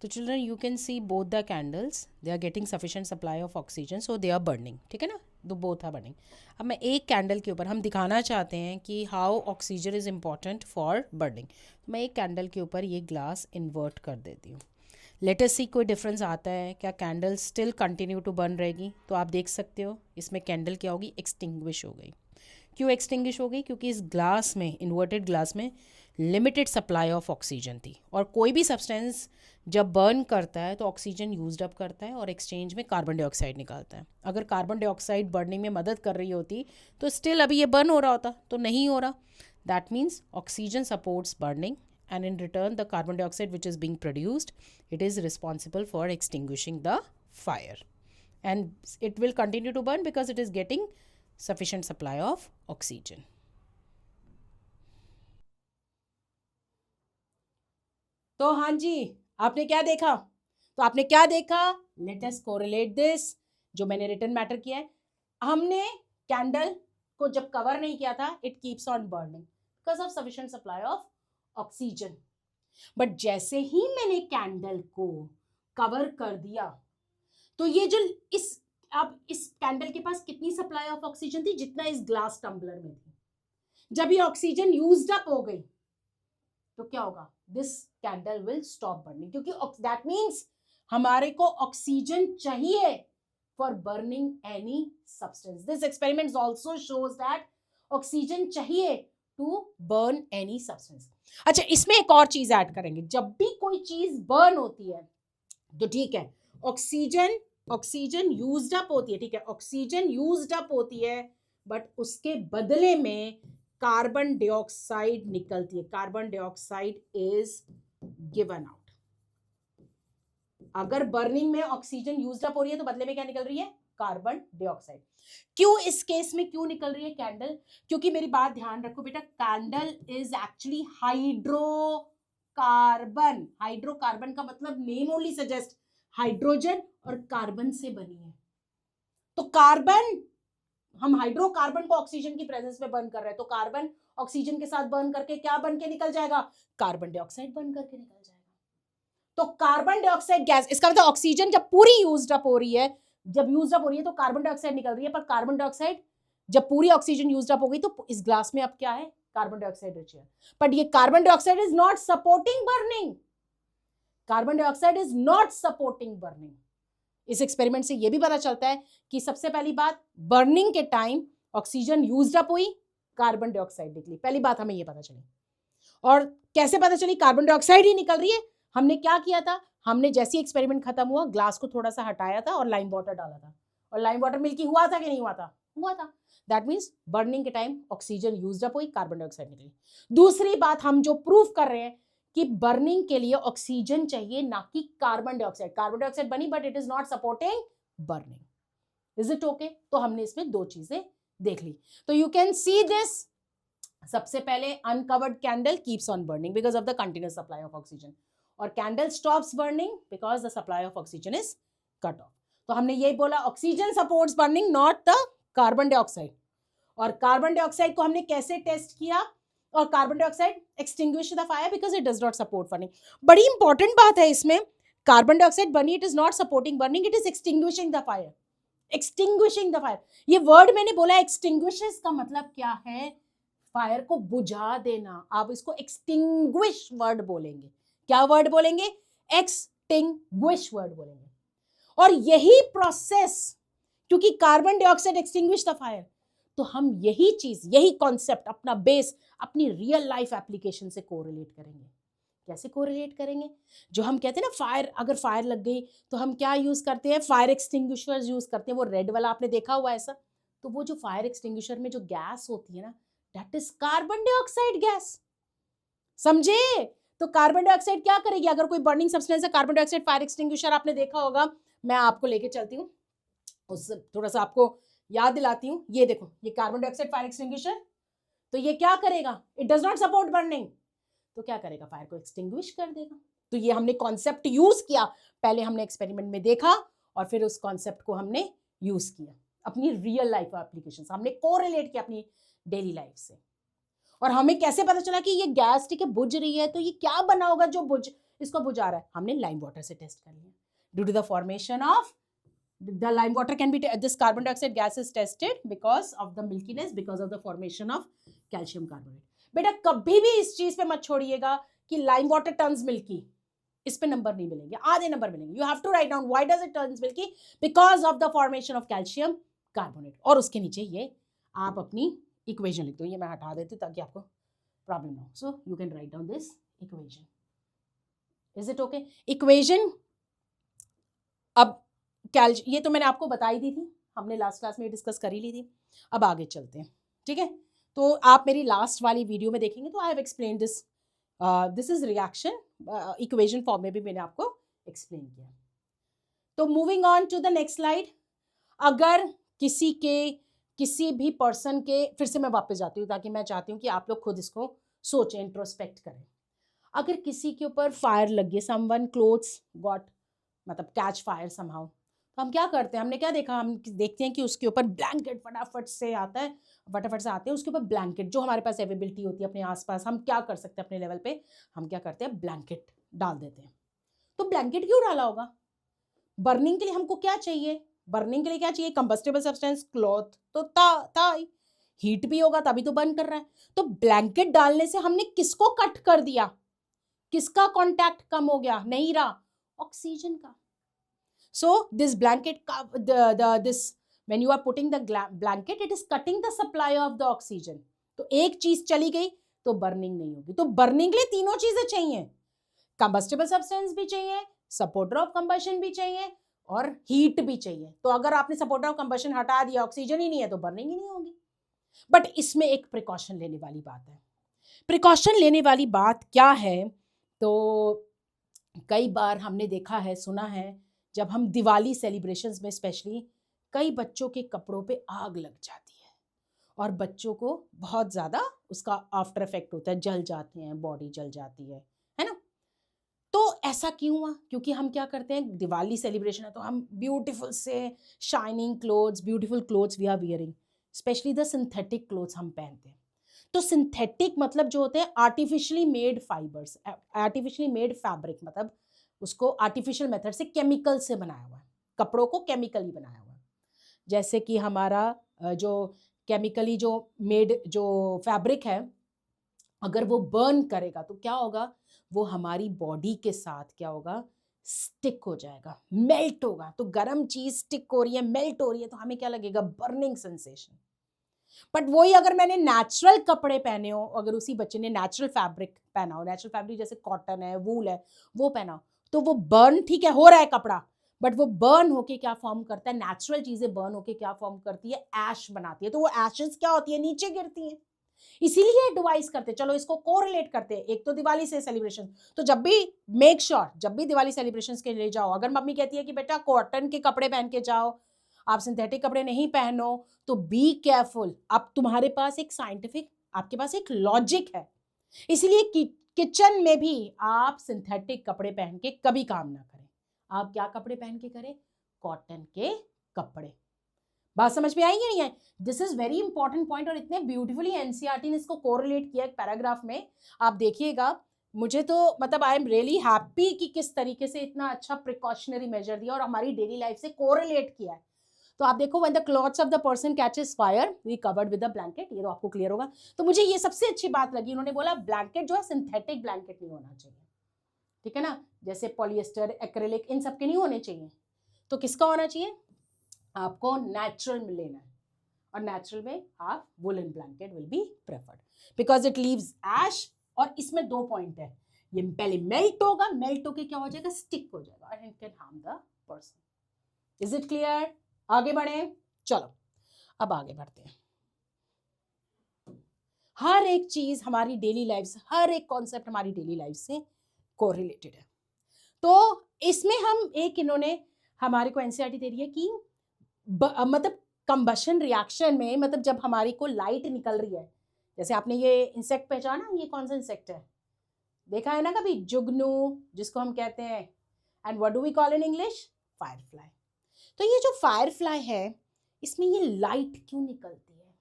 तो children you can see both the candles, they are getting sufficient supply of oxygen, so they are burning, ठीक है ना, दो बोथ आर बर्निंग। अब मैं एक कैंडल के ऊपर, हम दिखाना चाहते हैं कि how oxygen is important for burning, मैं एक कैंडल के ऊपर ये ग्लास इन्वर्ट कर देती हूँ। लेट अस सी कोई डिफरेंस आता है क्या, candle still continue to burn रहेगी? तो आप देख सकते हो इसमें कैंडल क्या होगी, एक्सटिंग्विश हो गई। क्यों एक्सटिंग्विश हो गई? क्योंकि इस ग्लास में, इन्वर्टेड ग्लास में लिमिटेड सप्लाई ऑफ ऑक्सीजन थी, और कोई भी सब्सटेंस जब बर्न करता है तो ऑक्सीजन यूज्ड अप करता है और एक्सचेंज में कार्बन डाइऑक्साइड निकालता है। अगर कार्बन डाइऑक्साइड बर्निंग में मदद कर रही होती तो स्टिल अभी ये बर्न हो रहा होता, तो नहीं हो रहा। That means oxygen supports burning, and in return the carbon dioxide which is being produced, it is responsible for extinguishing the fire, and it will continue to burn because it is getting sufficient supply of oxygen. तो हाँ जी, आपने क्या देखा? तो आपने क्या देखा? Let us correlate this, जो मैंने रिटन मैटर किया है। हमने कैंडल को जब कवर नहीं किया था, it keeps on burning because of sufficient supply of oxygen. But जैसे ही मैंने कैंडल को कवर कर दिया तो ये जो अब इस कैंडल के पास कितनी सप्लाई ऑफ ऑक्सीजन थी? जितना इस ग्लास टम्बलर में थी। जब ये ऑक्सीजन यूज्ड अप हो गई तो क्या होगा? This candle will stop burning, क्योंकि दैट मीन्स हमारे को ऑक्सीजन चाहिए for burning any substance. This experiment also shows that oxygen चाहिए टू बर्न एनी सब्सटेंस। अच्छा इसमें एक और चीज ऐड करेंगे, जब भी कोई चीज बर्न होती है तो ठीक है, ऑक्सीजन यूज्ड अप होती है, ठीक है, ऑक्सीजन यूज्ड अप होती है, बट उसके बदले में कार्बन डाइऑक्साइड निकलती है। Carbon dioxide is given out. अगर बर्निंग में ऑक्सीजन यूज्ड अप हो रही है तो बदले में क्या निकल रही है? Carbon dioxide. क्यों इस केस में क्यों निकल रही है कैंडल? क्योंकि मेरी बात ध्यान रखो बेटा, candle is actually hydrocarbon. Hydrocarbon का मतलब नेम ओनली सजेस्ट हाइड्रोजन और कार्बन से बनी है। तो कार्बन, हम हाइड्रोकार्बन को ऑक्सीजन की प्रेजेंस में बर्न कर रहे हैं, तो कार्बन ऑक्सीजन के साथ बर्न करके क्या बन के निकल जाएगा? कार्बन डाइऑक्साइड बन करके निकल जाएगा। तो कार्बन डाइऑक्साइड गैस, इसका मतलब ऑक्सीजन जब पूरी यूज्ड अप हो रही है, जब यूज्ड अप हो रही है तो कार्बन डाइऑक्साइड निकल रही है, पर कार्बन डाइऑक्साइड जब पूरी ऑक्सीजन यूज्ड अप हो गई तो इस ग्लास में अब क्या है, कार्बन डाइऑक्साइड रिच है, बट ये carbon dioxide is not supporting burning, carbon dioxide is not supporting burning. इस एक्सपेरिमेंट से ये भी पता चलता है कि सबसे पहली बात, बर्निंग के टाइम ऑक्सीजन यूज्ड अप हुई, कार्बन डाइऑक्साइड निकली, पहली बात हमें ये पता चली। और कैसे पता चली कार्बन डाइऑक्साइड ही निकल रही है, हमने क्या किया था, हमने जैसे ही एक्सपेरिमेंट खत्म हुआ ग्लास को थोड़ा सा हटाया था और लाइम वाटर डाला था, और लाइम वाटर मिल्की हुआ था कि नहीं हुआ था, हुआ था। दैट मीन्स बर्निंग के टाइम ऑक्सीजन यूज्ड अप हुई, कार्बन डाइऑक्साइड निकली। दूसरी बात हम जो प्रूव कर रहे हैं कि बर्निंग के लिए ऑक्सीजन चाहिए, ना कि कार्बन डाइऑक्साइड। कार्बन डाइऑक्साइड बनी but it is not supporting burning. Is it okay? तो हमने इसमें दो चीजें देख ली। तो यू कैन सी दिस, सबसे पहले uncovered candle keeps on burning because of the continuous supply of oxygen, और candle stops burning because the supply of oxygen is cut off. तो हमने यही बोला oxygen supports burning, not the carbon dioxide. और carbon dioxide को हमने कैसे test किया, और carbon dioxide extinguish the fire because it does not support burning. बड़ी इंपॉर्टेंट बात है इसमें, कार्बन डाइऑक्साइड बनी, it is not supporting burning, it is extinguishing the fire. Extinguishing the fire, ये वर्ड मैंने बोला, एक्सटिंग्विशेस का मतलब क्या है, फायर को बुझा देना। आप इसको एक्सटिंग्विश वर्ड बोलेंगे, क्या वर्ड बोलेंगे, एक्सटिंग्विश वर्ड बोलेंगे। और यही प्रोसेस, क्योंकि carbon dioxide extinguish the fire, तो हम यही चीज, यही कॉन्सेप्ट अपना बेस अपनी रियल लाइफ एप्लीकेशन से कोरिलेट करेंगे। कैसे कोरिलेट करेंगे, जो हम कहते हैं ना फायर, अगर फायर लग गई तो हम क्या यूज करते हैं, फायर एक्सटिंग्विशर्स यूज करते हैं, वो रेड वाला आपने देखा हुआ ऐसा। तो वो जो फायर एक्सटिंग्विशर में जो गैस होती है ना, that is carbon dioxide gas, समझे? तो कार्बन डाइऑक्साइड क्या करेगी, अगर कोई बर्निंग सब्सटेंस है, कार्बन डाइऑक्साइड फायर एक्सटिंग्विशर आपने देखा होगा, मैं आपको लेके चलती हूँ, उस थोड़ा सा आपको याद दिलाती हूँ। ये देखो, ये कार्बन डाइऑक्साइड फायर एक्सटिंग्विशर, तो ये क्या करेगा, it does not support burning, तो क्या करेगा, फायर को एक्सटिंग्विश कर देगा। तो ये हमने कॉन्सेप्ट यूज किया, पहले हमने एक्सपेरिमेंट में देखा और फिर उस कॉन्सेप्ट को हमने यूज किया अपनी रियल लाइफ एप्लीकेशन, हमने कोरिलेट किया अपनी डेली लाइफ से। और हमें कैसे पता चला कि ये गैस ठीक है बुझ रही है, तो ये क्या बना होगा जो इसको बुझा रहा है, हमने लाइम वाटर से टेस्ट कर लिया। Due to the formation of the lime water can be, this carbon dioxide gas is tested because of the milkiness, because of the formation of calcium carbonate. बेटा कभी भी इस चीज पे मत छोड़िएगा कि लाइम वाटर टर्न्स मिल्की, इस पे नंबर नहीं मिलेंगे, आधे नंबर मिलेंगे। You have to write down why does it turns milky, because of the formation of calcium carbonate. और उसके नीचे ये आप अपनी इक्वेशन लिख दो, ये मैं हटा देती हूँ ताकि आपको प्रॉब्लम ना हो। So you can write down this equation. Is it okay? Equation, अब ये तो मैंने आपको बताई दी थी, हमने लास्ट क्लास में डिस्कस कर ही ली थी। अब आगे चलते हैं, ठीक है? तो आप मेरी लास्ट वाली वीडियो में देखेंगे तो I have explain this, this is reaction, equation form में भी मैंने आपको एक्सप्लेन किया। तो moving on to the next slide. अगर किसी भी पर्सन के, फिर से मैं वापस जाती हूँ ताकि मैं चाहती हूँ कि आप लोग खुद इसको सोचें, इंट्रोस्पेक्ट करें। अगर किसी के ऊपर फायर लग गई, समवन क्लोथ्स गॉट, मतलब कैच फायर समहाउ, तो हम क्या करते हैं, हमने क्या देखा, हम देखते हैं कि उसके ऊपर ब्लैंकेट फटाफट से आता है, फटाफट से आते हैं उसके ऊपर ब्लैंकेट, जो हमारे पास अवेलेबिलिटी होती है अपने आसपास, हम क्या कर सकते हैं अपने लेवल पे, हम क्या करते हैं, ब्लैंकेट डाल देते हैं। तो ब्लैंकेट क्यों डाला होगा, बर्निंग के लिए हमको क्या चाहिए, बर्निंग के लिए क्या चाहिए, कंबस्टेबल सब्सटेंस, क्लॉथ तो था ही, हीट भी होगा तभी तो बर्न कर रहा है। तो ब्लैंकेट डालने से हमने किसको कट कर दिया, किसका कांटेक्ट कम हो गया, नहीं रहा, ऑक्सीजन का। So this blanket, this when you are putting the blanket, it is cutting the supply of the oxygen. तो एक चीज चली गई तो बर्निंग नहीं होगी। तो बर्निंग के लिए तीनों चीजें चाहिए, कंबस्टेबल सब्सटेंस भी चाहिए, सपोर्टर ऑफ कंबशन भी चाहिए, और हीट भी चाहिए। तो अगर आपने सपोर्टर ऑफ कंबशन हटा दिया, ऑक्सीजन ही नहीं है, तो बर्निंग ही नहीं होगी। बट इसमें एक प्रिकॉशन लेने वाली बात है। प्रिकॉशन लेने वाली बात क्या है, तो कई बार हमने देखा है, सुना है, जब हम दिवाली सेलिब्रेशंस में स्पेशली, कई बच्चों के कपड़ों पे आग लग जाती है और बच्चों को बहुत ज़्यादा उसका आफ्टर इफेक्ट होता है, जल जाते हैं, बॉडी जल जाती है ना? तो ऐसा क्यों हुआ? क्योंकि हम क्या करते हैं, दिवाली सेलिब्रेशन है तो हम ब्यूटीफुल से shining clothes, beautiful clothes we are wearing, specially the synthetic clothes हम पहनते हैं। तो सिंथेटिक मतलब जो होते हैं artificially made fibres, artificially made fabric, मतलब उसको आर्टिफिशियल मेथड से, केमिकल से बनाया हुआ है, कपड़ों को केमिकली बनाया हुआ है। जैसे कि हमारा जो केमिकली जो मेड जो फैब्रिक है, अगर वो बर्न करेगा तो क्या होगा, वो हमारी बॉडी के साथ क्या होगा, स्टिक हो जाएगा, मेल्ट होगा। तो गर्म चीज स्टिक हो रही है, मेल्ट हो रही है, तो हमें क्या लगेगा, बर्निंग सेंसेशन। बट वही अगर मैंने नेचुरल कपड़े पहने हो, अगर उसी बच्चे ने नेचुरल फैब्रिक पहना हो, नेचुरल फैब्रिक जैसे कॉटन है, वूल है, वो पहना हो, तो वो बर्न ठीक है हो रहा है कपड़ा, बट वो बर्न होके क्या फॉर्म करता है, नेचुरल चीजें बर्न होके क्या फॉर्म करती है, ऐश बनाती है। तो वो एशेस क्या होती है, नीचे गिरती है। इसीलिए डिवाइस करते, चलो इसको कोरिलेट करते हैं, एक तो दिवाली से सेलिब्रेशन, तो जब भी मेक श्योर जब भी दिवाली सेलिब्रेशंस के लिए जाओ, अगर मम्मी कहती है कि बेटा कॉटन के कपड़े पहन के जाओ, आप सिंथेटिक कपड़े नहीं पहनो, तो बी केयरफुल। अब तुम्हारे पास एक साइंटिफिक, आपके पास एक लॉजिक है, इसलिए किचन में भी आप सिंथेटिक कपड़े पहन के कभी काम ना करें। आप क्या कपड़े पहन के करें, कॉटन के कपड़े। बात समझ में आई या नहीं आई? This is very important point, और इतने ब्यूटीफुली एनसीईआरटी ने इसको कोरिलेट किया एक पैराग्राफ में, आप देखिएगा। मुझे तो मतलब आई एम रियली हैप्पी कि किस तरीके से इतना अच्छा प्रिकॉशनरी मेजर दिया और हमारी डेली लाइफ से कोरिलेट किया है। तो आप देखो, when the clothes of the person catches fire we covered with the blanket, ये तो आपको क्लियर होगा। तो मुझे ये सबसे अच्छी बात लगी, उन्होंने बोला ब्लैंकेट जो है सिंथेटिक ब्लैंकेट नहीं होना चाहिए, ठीक है ना, जैसे पॉलिएस्टर, एक्रेलिक, इन सब के नहीं होने चाहिए। तो किसका होना चाहिए, आपको नेचुरल में लेना है, और नेचुरल में आप woollen blanket will be preferred because it leaves ash. और इसमें 2 पॉइंट है, ये पहले मेल्ट होगा, मेल्ट होके क्या हो जाएगा, स्टिक हो जाएगा, and it can harm the person. Is it clear? आगे बढ़े, चलो अब आगे बढ़ते हैं। हर एक चीज हमारी डेली लाइफ से, हर एक कॉन्सेप्ट हमारी डेली लाइफ से कोरिलेटेड है। तो इसमें हम एक, इन्होंने हमारे को एनसीईआरटी दे रही है कि मतलब कंबशन रिएक्शन में, मतलब जब हमारी को लाइट निकल रही है, जैसे आपने ये इंसेक्ट पहचाना, ये कौन सा इंसेक्ट है, देखा है ना कभी, जुगनू जिसको हम कहते हैं, and what do we call in English, firefly. तो ये जो फायरफ्लाई है, इसमें ये लाइट क्यों निकलती है,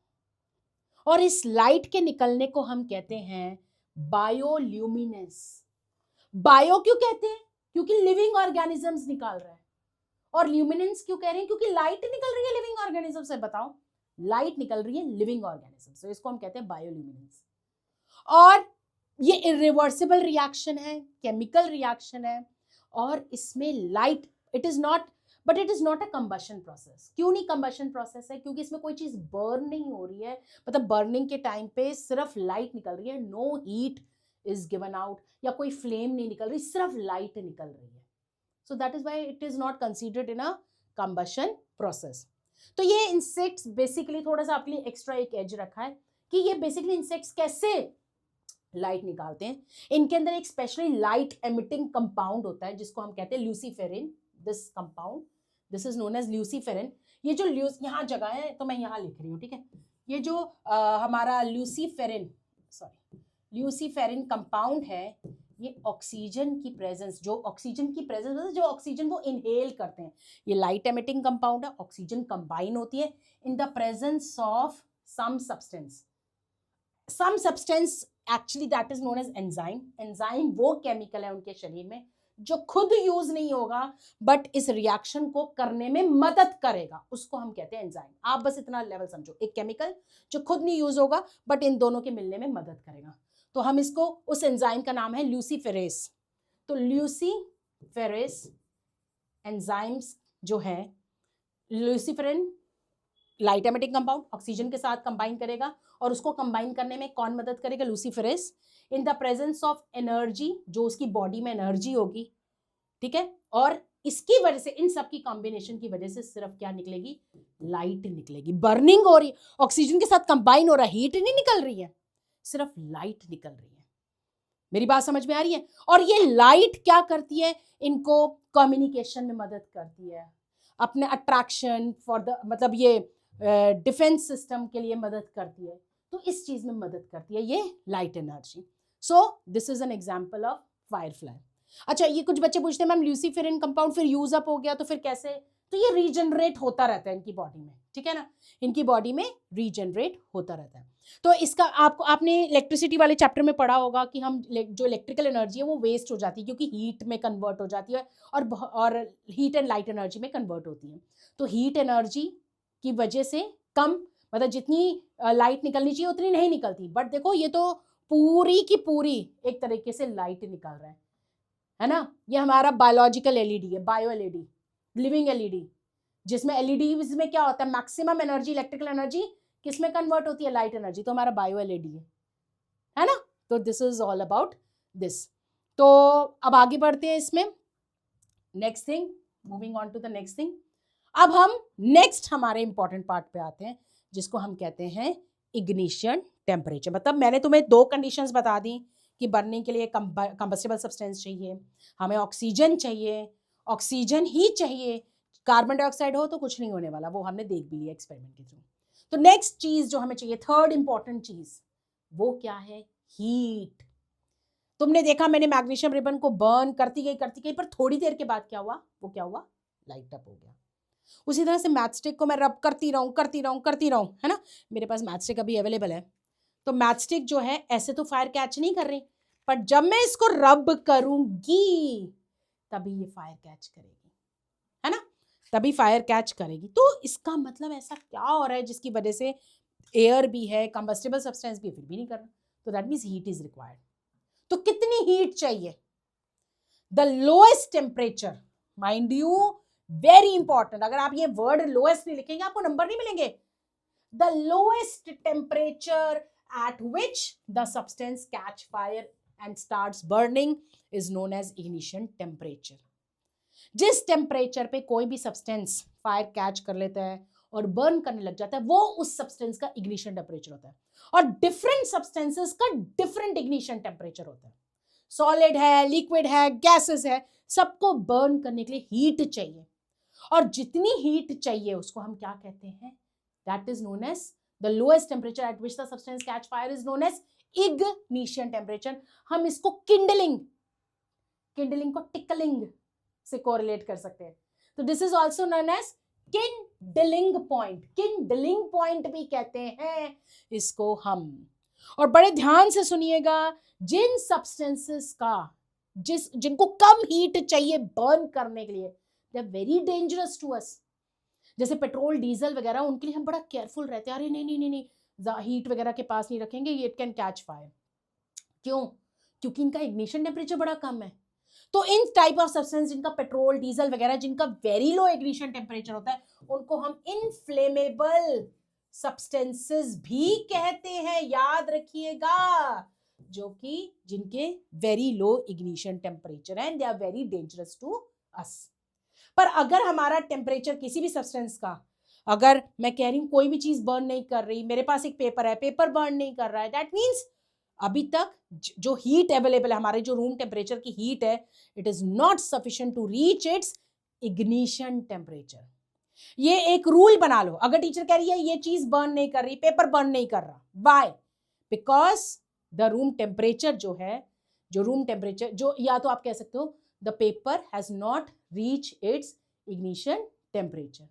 और इस लाइट के निकलने को हम कहते हैं बायोल्यूमिनेंस। बायो क्यों कहते हैं, क्योंकि लिविंग ऑर्गेनिजम्स निकाल रहा है। और ल्यूमिनेंस क्यों कह रहे हैं, क्योंकि लाइट निकल रही है लिविंग ऑर्गेनिज्म से। बताओ, लाइट निकल रही है लिविंग ऑर्गेनिज्म से, इसको हम कहते हैं बायोल्यूमिनेंस। और ये इरिवर्सिबल रिएक्शन है, केमिकल रिएक्शन है, और इसमें light, it is not, but it is not a combustion process. क्यों नहीं कंबशन प्रोसेस है, क्योंकि इसमें कोई चीज बर्न नहीं हो रही है, मतलब बर्निंग के टाइम पे सिर्फ लाइट निकल रही है, no heat is given out, या कोई फ्लेम नहीं निकल रही, सिर्फ लाइट निकल रही है। So that is why it is not considered in a combustion process. तो ये इंसेक्ट्स बेसिकली, थोड़ा सा आपके लिए एक्स्ट्रा एक एज रखा है कि ये बेसिकली इंसेक्ट्स कैसे लाइट निकालते हैं। इनके अंदर एक स्पेशली लाइट एमिटिंग कंपाउंड होता है जिसको हम कहते हैं luciferin. This compound, this is known as luciferin. ये जो यहाँ जगह है तो मैं यहाँ लिख रही हूँ, ठीक है। ये जो हमारा ल्यूसीफेरिन कंपाउंड है, ये ऑक्सीजन की प्रेजेंस, जो ऑक्सीजन की प्रेजेंस, जो ऑक्सीजन वो इनहेल करते हैं, ये लाइट एमिटिंग कंपाउंड है। ऑक्सीजन कंबाइन होती है in the presence of some substance, actually that is known as enzyme. Enzyme वो केमिकल है उनके शरीर में जो खुद यूज नहीं होगा, बट इस रिएक्शन को करने में मदद करेगा, उसको हम कहते हैं एंजाइम। आप बस इतना लेवल समझो, एक केमिकल जो खुद नहीं यूज होगा बट इन दोनों के मिलने में मदद करेगा, तो हम इसको, उस एंजाइम का नाम है ल्यूसीफेरेस। तो ल्यूसीफेरेस एंजाइम्स जो है, ल्यूसीफेरिन लाइट एमिटिंग कंपाउंड ऑक्सीजन के साथ कंबाइन करेगा, और उसको कंबाइन करने में कौन मदद करेगा, luciferase, in the presence of energy, जो उसकी बॉडी में एनर्जी होगी, ठीक है। और इसकी वजह से, इन सब की कॉम्बिनेशन की वजह से सिर्फ क्या निकलेगी, लाइट निकलेगी। बर्निंग हो रही, ऑक्सीजन के साथ कंबाइन हो रहा है, हीट नहीं निकल रही है, सिर्फ लाइट निकल रही है। मेरी बात समझ में आ रही है? और ये लाइट क्या करती है, इनको कम्युनिकेशन में मदद करती है, अपने अट्रैक्शन फॉर द, मतलब ये डिफेंस सिस्टम के लिए मदद करती है, तो इस चीज में मदद करती है ये light energy. So this is an example of Firefly. अच्छा, ये कुछ बच्चे पूछते हैं मैम ल्यूसीफेरिन कंपाउंड फिर यूज अप हो गया तो फिर कैसे, तो ये रीजनरेट होता रहता है इनकी बॉडी में, ठीक है ना, इनकी बॉडी में रीजनरेट होता रहता है। तो इसका आपने इलेक्ट्रिसिटी वाले चैप्टर में पढ़ा होगा कि हम जो इलेक्ट्रिकल एनर्जी है वो वेस्ट हो जाती है क्योंकि हीट में कन्वर्ट हो जाती है, और हीट एंड लाइट एनर्जी में कन्वर्ट होती है। तो हीट एनर्जी की वजह से कम, मतलब जितनी लाइट निकलनी चाहिए उतनी नहीं निकलती, बट देखो ये तो पूरी की पूरी एक तरीके से लाइट निकल रहा है ना। ये हमारा बायोलॉजिकल एलईडी है, बायो एलईडी, लिविंग एलईडी, जिसमें एलईडी में क्या होता है, मैक्सिमम एनर्जी, इलेक्ट्रिकल एनर्जी किसमें कन्वर्ट होती है, लाइट एनर्जी, तो हमारा बायो एलईडी है ना। तो this is all about this. तो अब आगे बढ़ते हैं इसमें, next thing, moving on to the next thing. अब हम नेक्स्ट हमारे इंपॉर्टेंट पार्ट पे आते हैं, जिसको हम कहते हैं इग्निशन टेम्परेचर। मतलब मैंने तुम्हें 2 कंडीशंस बता दी कि बर्निंग के लिए कंबस्टिबल सब्सटेंस चाहिए, हमें ऑक्सीजन चाहिए, ऑक्सीजन ही चाहिए, कार्बन डाइऑक्साइड हो तो कुछ नहीं होने वाला, वो हमने देख भी लिया एक्सपेरिमेंट के थ्रू। तो नेक्स्ट चीज जो हमें चाहिए, थर्ड इंपॉर्टेंट चीज, वो क्या है, हीट। तुमने देखा मैंने मैग्नीशियम रिबन को बर्न करती गई, पर थोड़ी देर के बाद क्या हुआ, वो क्या हुआ, लाइट अप हो गया। उसी तरह से मैचस्टिक को मैं रब करती रहूं, है ना। मेरे पास मैचस्टिक अभी अवेलेबल है, तो मैचस्टिक जो है ऐसे तो फायर कैच नहीं कर रही, पर जब मैं इसको रब करूंगी तभी ये फायर कैच करेगी, है ना, तभी फायर कैच करेगी। तो इसका मतलब ऐसा क्या हो रहा है जिसकी वजह से एयर भी है, कंबस्टिबल सब्सटेंस भी, फिर भी नहीं कर रहा, तो that means heat is required. तो कितनी हीट चाहिए, the lowest temperature, mind you very important, अगर आप ये वर्ड लोएस्ट नहीं लिखेंगे आपको नंबर नहीं मिलेंगे। The lowest temperature at which the substance catch fire and starts burning is known as ignition temperature. जिस टेम्परेचर पे कोई भी सब्सटेंस फायर कैच कर लेता है और बर्न करने लग जाता है, वो उस सब्सटेंस का इग्निशन टेम्परेचर होता है। और डिफरेंट सब्सटेंसेस का डिफरेंट इग्निशन टेम्परेचर होता है, सॉलिड है, लिक्विड है, गैसेस है, सबको बर्न करने के लिए हीट चाहिए। और जितनी हीट चाहिए उसको हम क्या कहते हैं, that is known as the lowest temperature at which the substance catch fire is known as ignition temperature. हम इसको किंडलिंग को टिकलिंग से कोरिलेट कर सकते हैं, तो this is also known as kindling point भी कहते हैं इसको हम। और बड़े ध्यान से सुनिएगा, जिन सब्सटेंसेस का जिनको कम हीट चाहिए बर्न करने के लिए, they are very dangerous to us. जैसे पेट्रोल, डीजल वगैरह, उनके लिए हम बड़ा केयरफुल रहते हैं, अरे नहीं हीट वगैरह के पास नहीं रखेंगे, इट कैन कैच फायर। क्यों? क्योंकि इनका इग्निशन टेम्परेचर बड़ा कम है। तो इन टाइप ऑफ सब्सटेंस जिनका पेट्रोल, डीजल वगैरह, जिनका वेरी लो इग्निशन टेम्परेचर होता है, उनको हम इनफ्लेमेबल सब्सटेंसेस भी कहते हैं, याद रखिएगा, जो कि जिनके वेरी लो इग्निशन टेम्परेचर है, they are very dangerous to us. पर अगर हमारा टेम्परेचर किसी भी सब्सटेंस का, अगर मैं कह रही हूं कोई भी चीज बर्न नहीं कर रही, मेरे पास एक पेपर है, पेपर बर्न नहीं कर रहा है, दैट मीन्स अभी तक जो हीट अवेलेबल है, हमारे जो रूम टेम्परेचर की हीट है, it is not sufficient to reach its ignition temperature. ये एक रूल बना लो, अगर टीचर कह रही है ये चीज बर्न नहीं कर रही, पेपर बर्न नहीं कर रहा, why? Because the room temperature जो है, जो रूम टेम्परेचर, जो या तो आप कह सकते हो the paper has not reached its ignition temperature।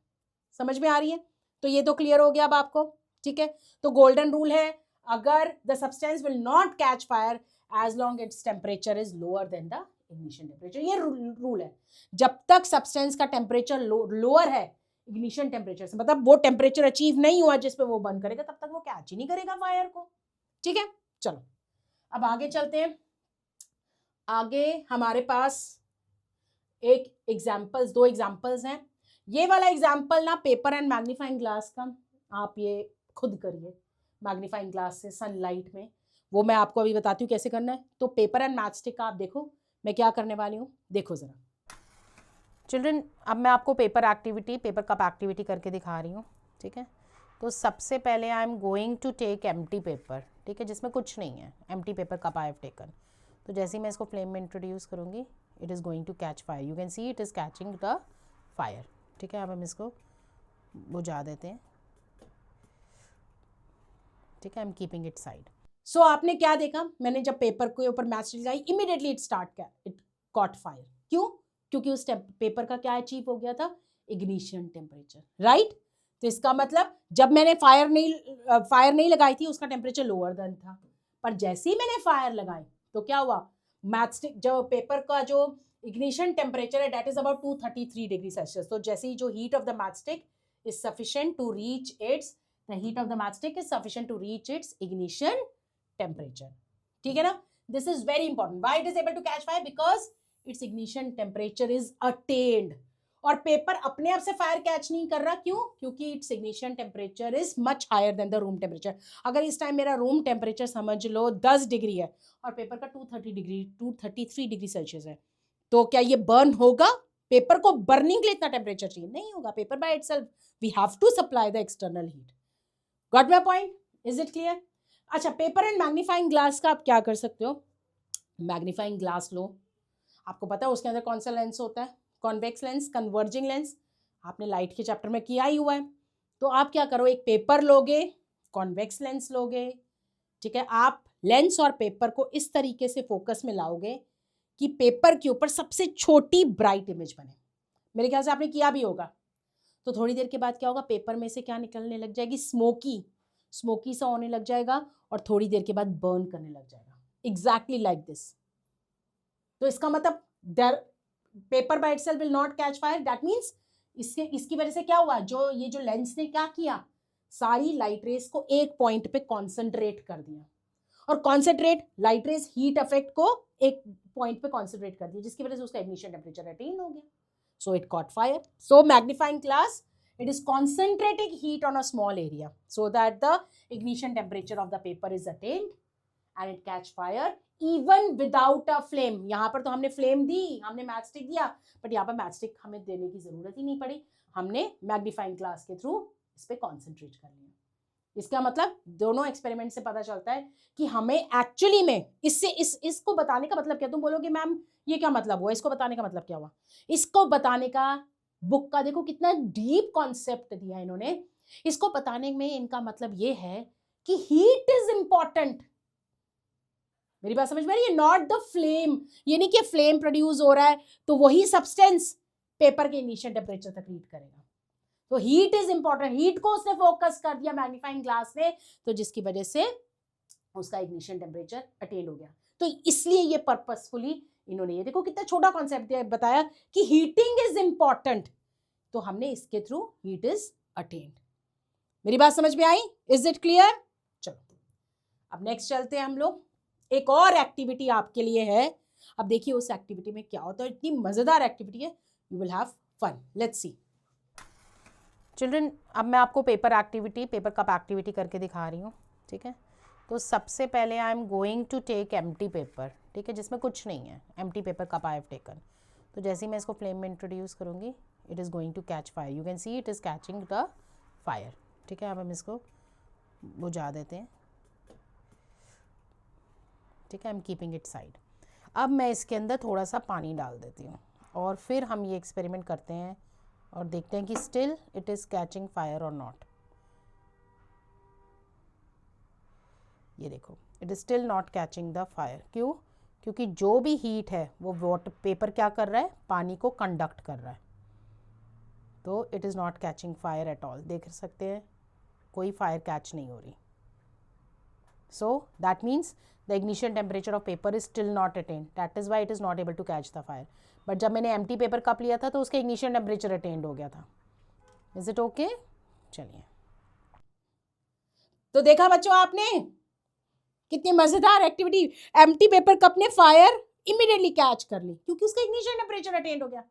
समझ में आ रही है? तो ये तो क्लियर हो गया अब आपको, ठीक है। तो गोल्डन रूल है, अगर the substance will not catch fire as long its temperature is lower than the ignition temperature, ये रूल है। जब तक सब्सटेंस का टेम्परेचर लोअर है इग्निशन टेम्परेचर से, मतलब वो टेम्परेचर अचीव नहीं हुआ जिस पे वो बर्न करेगा, तब तक वो कैच ही नहीं करेगा फायर को, ठीक है। चलो अब आगे चलते हैं। आगे हमारे पास एक एग्जाम्पल्स, 2 एग्जाम्पल्स हैं। ये वाला एग्जाम्पल ना पेपर एंड मैग्नीफाइंग ग्लास का, आप ये खुद करिए मैग्नीफाइंग ग्लास से सनलाइट में, वो मैं आपको अभी बताती हूँ कैसे करना है। तो पेपर एंड मैचस्टिक का आप देखो मैं क्या करने वाली हूँ, देखो जरा चिल्ड्रन। अब मैं आपको पेपर कप एक्टिविटी करके दिखा रही हूँ, ठीक है। तो सबसे पहले I am going to take empty paper, ठीक है, जिसमें कुछ नहीं है, empty paper cup I have taken. तो जैसे ही मैं इसको फ्लेम में इंट्रोड्यूस करूँगी, it is going to catch fire, you can see it is catching the fire, ठीक है। अब हम इसको बुझा देते हैं, ठीक है, I am keeping it side. So आपने क्या देखा, मैंने जब पेपर के ऊपर मैच लगाई, इमीडिएटली इट कॉट फायर। क्यों? क्योंकि उस पेपर का क्या अचीव हो गया था, इग्निशन टेम्परेचर, राइट। तो इसका मतलब जब मैंने फायर नहीं लगाई थी, उसका टेम्परेचर लोअर देन था, पर जैसे ही मैंने फायर लगाई तो क्या हुआ, मैचस्टिक जो पेपर का जो इग्निशन टेम्परेचर है that is about 233 degree Celsius. तो जैसे ही जो heat of the matchstick is sufficient to reach its the heat of the matchstick is sufficient to reach its ignition temperature. ठीक है ना? This is very important. Why it is able to catch fire? Because its ignition temperature is attained. और paper अपने आप से fire catch नहीं कर रहा. क्यों? क्योंकि its ignition temperature is much higher than the room temperature. अगर इस टाइम मेरा रूम टेम्परेचर समझ लो 10 डिग्री है और पेपर का 233 डिग्री सेल्सियस है, तो क्या ये बर्न होगा? पेपर को बर्निंग के लिए इतना टेम्परेचर चाहिए? नहीं होगा. Paper by itself, we have to supply the external heat. Got my point? Is it clear? अच्छा, पेपर एंड मैग्नीफाइंग ग्लास का आप क्या कर सकते हो? मैग्नीफाइंग ग्लास लो. आपको पता है उसके अंदर कौन सा लेंस होता है? Convex lens, converging lens. आपने लाइट के चैप्टर में किया ही हुआ है. तो आप क्या करो, एक पेपर लोगे, कॉन्वेक्स लेंस लोगे. ठीक है, आप लेंस और पेपर को इस तरीके से फोकस में लाओगे कि पेपर के ऊपर सबसे छोटी ब्राइट इमेज बने. मेरे ख्याल से आपने किया भी होगा. तो थोड़ी देर के बाद क्या होगा, पेपर में से क्या निकलने लग जाएगी? स्मोकी सा होने लग जाएगा और थोड़ी देर के बाद बर्न करने लग जाएगा. Exactly like this. तो इसका मतलब paper by itself will not catch fire. That means इसकी वजह से क्या हुआ, जो लेंस ने क्या किया, सारी लाइट रेस को एक पॉइंट पे कॉन्सेंट्रेट कर दिया. और concentrate light rays heat effect को एक पॉइंट पे कॉन्सेंट्रेट कर दिया, जिसकी वजह से उसका इग्निशन टेम्परेचर अटेन हो गया. So it caught fire. So magnifying glass, it is concentrating heat on a small area so that the ignition temperature of the paper is attained and it catch fire even without a flame. यहाँ पर तो हमने flame दी, हमने match stick दिया, but यहाँ पर match stick हमें देने की जरूरत ही नहीं पड़ी. हमने मैग्नीफाइंग ग्लास के थ्रू इस पे कॉन्सेंट्रेट कर लिया. इसका मतलब दोनों एक्सपेरिमेंट से पता चलता है कि हमें एक्चुअली में इससे इसको बताने का मतलब क्या? तुम बोलोगे मैम ये क्या मतलब हुआ, इसको बताने का मतलब क्या हुआ? इसको बताने का बुक का देखो कितना डीप कॉन्सेप्ट दिया इन्होंने. इसको बताने में इनका मतलब ये है कि हीट इज इंपॉर्टेंट. मेरी बात समझ में आ रही है? Not the flame. ये नहीं कि फ्लेम प्रोड्यूस हो रहा है तो वही सब्सटेंस पेपर के इनिशियल टेम्परेचर तक रीड करेगा. तो हीट इज इंपॉर्टेंट. हीट को उसने फोकस कर दिया मैग्नीफाइंग ग्लास ने, तो जिसकी वजह से उसका इग्निशन टेम्परेचर अटेन हो गया. तो इसलिए ये पर्पसफुली इन्होंने, ये देखो कितना छोटा कॉन्सेप्ट बताया कि हीटिंग इज इंपॉर्टेंट, तो हमने इसके थ्रू हीट इज अटेन्ड. मेरी बात समझ में आई? Is it clear? चलो अब नेक्स्ट चलते हैं हम लोग. एक और एक्टिविटी आपके लिए है. अब देखिए उस एक्टिविटी में क्या होता है. इतनी मजेदार एक्टिविटी है, you will have fun. Let's see children. अब मैं आपको पेपर कप एक्टिविटी करके दिखा रही हूँ. ठीक है, तो सबसे पहले I am going to take empty paper. ठीक है, जिसमें कुछ नहीं है. Empty paper cup I have taken. तो जैसे ही मैं इसको फ्लेम में इंट्रोड्यूस करूँगी, it is going to catch fire. You can see it is catching the fire. ठीक है, अब हम इसको बुझा देते हैं. ठीक है, I am keeping it side. अब मैं इसके अंदर थोड़ा सा पानी डाल देती हूँ और फिर हम ये एक्सपेरिमेंट करते हैं और देखते हैं कि still it is catching fire और नॉट. ये देखो, it is still not catching the fire. क्यों? क्योंकि जो भी हीट है वो वाटर पेपर क्या कर रहा है, पानी को कंडक्ट कर रहा है. तो it is not catching fire at all. देख सकते हैं कोई फायर कैच नहीं हो रही. So that means the ignition temperature of paper is still not attained. That is why it is not able to catch the fire. But जब मैंने empty paper cup लिया था तो उसका इग्निशन टेम्परेचर अटेन्ड हो गया था. Is it okay? चलिए, तो देखा बच्चों आपने कितनी मजेदार एक्टिविटी. एम्प्टी पेपर कप ने फायर इमीडिएटली कैच कर ली क्योंकि उसका इग्निशन टेम्परेचर अटेन्ड हो गया.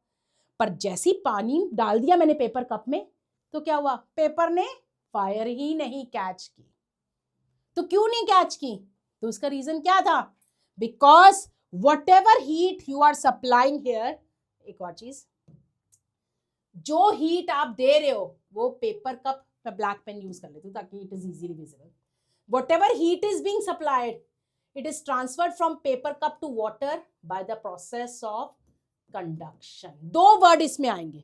पर जैसे ही पानी डाल दिया मैंने पेपर कप में, तो क्या हुआ, पेपर ने फायर ही नहीं कैच की. तो क्यों नहीं कैच की? तो उसका रीजन क्या था? Because whatever heat you are supplying here, एक और चीज, जो हीट आप दे रहे हो वो पेपर कप, मैं ब्लैक पेन यूज कर लेती हूँ ताकि it is easily visible. whatever heat is being supplied, it is transferred from paper cup to water by the process of conduction. दो वर्ड इसमें आएंगे.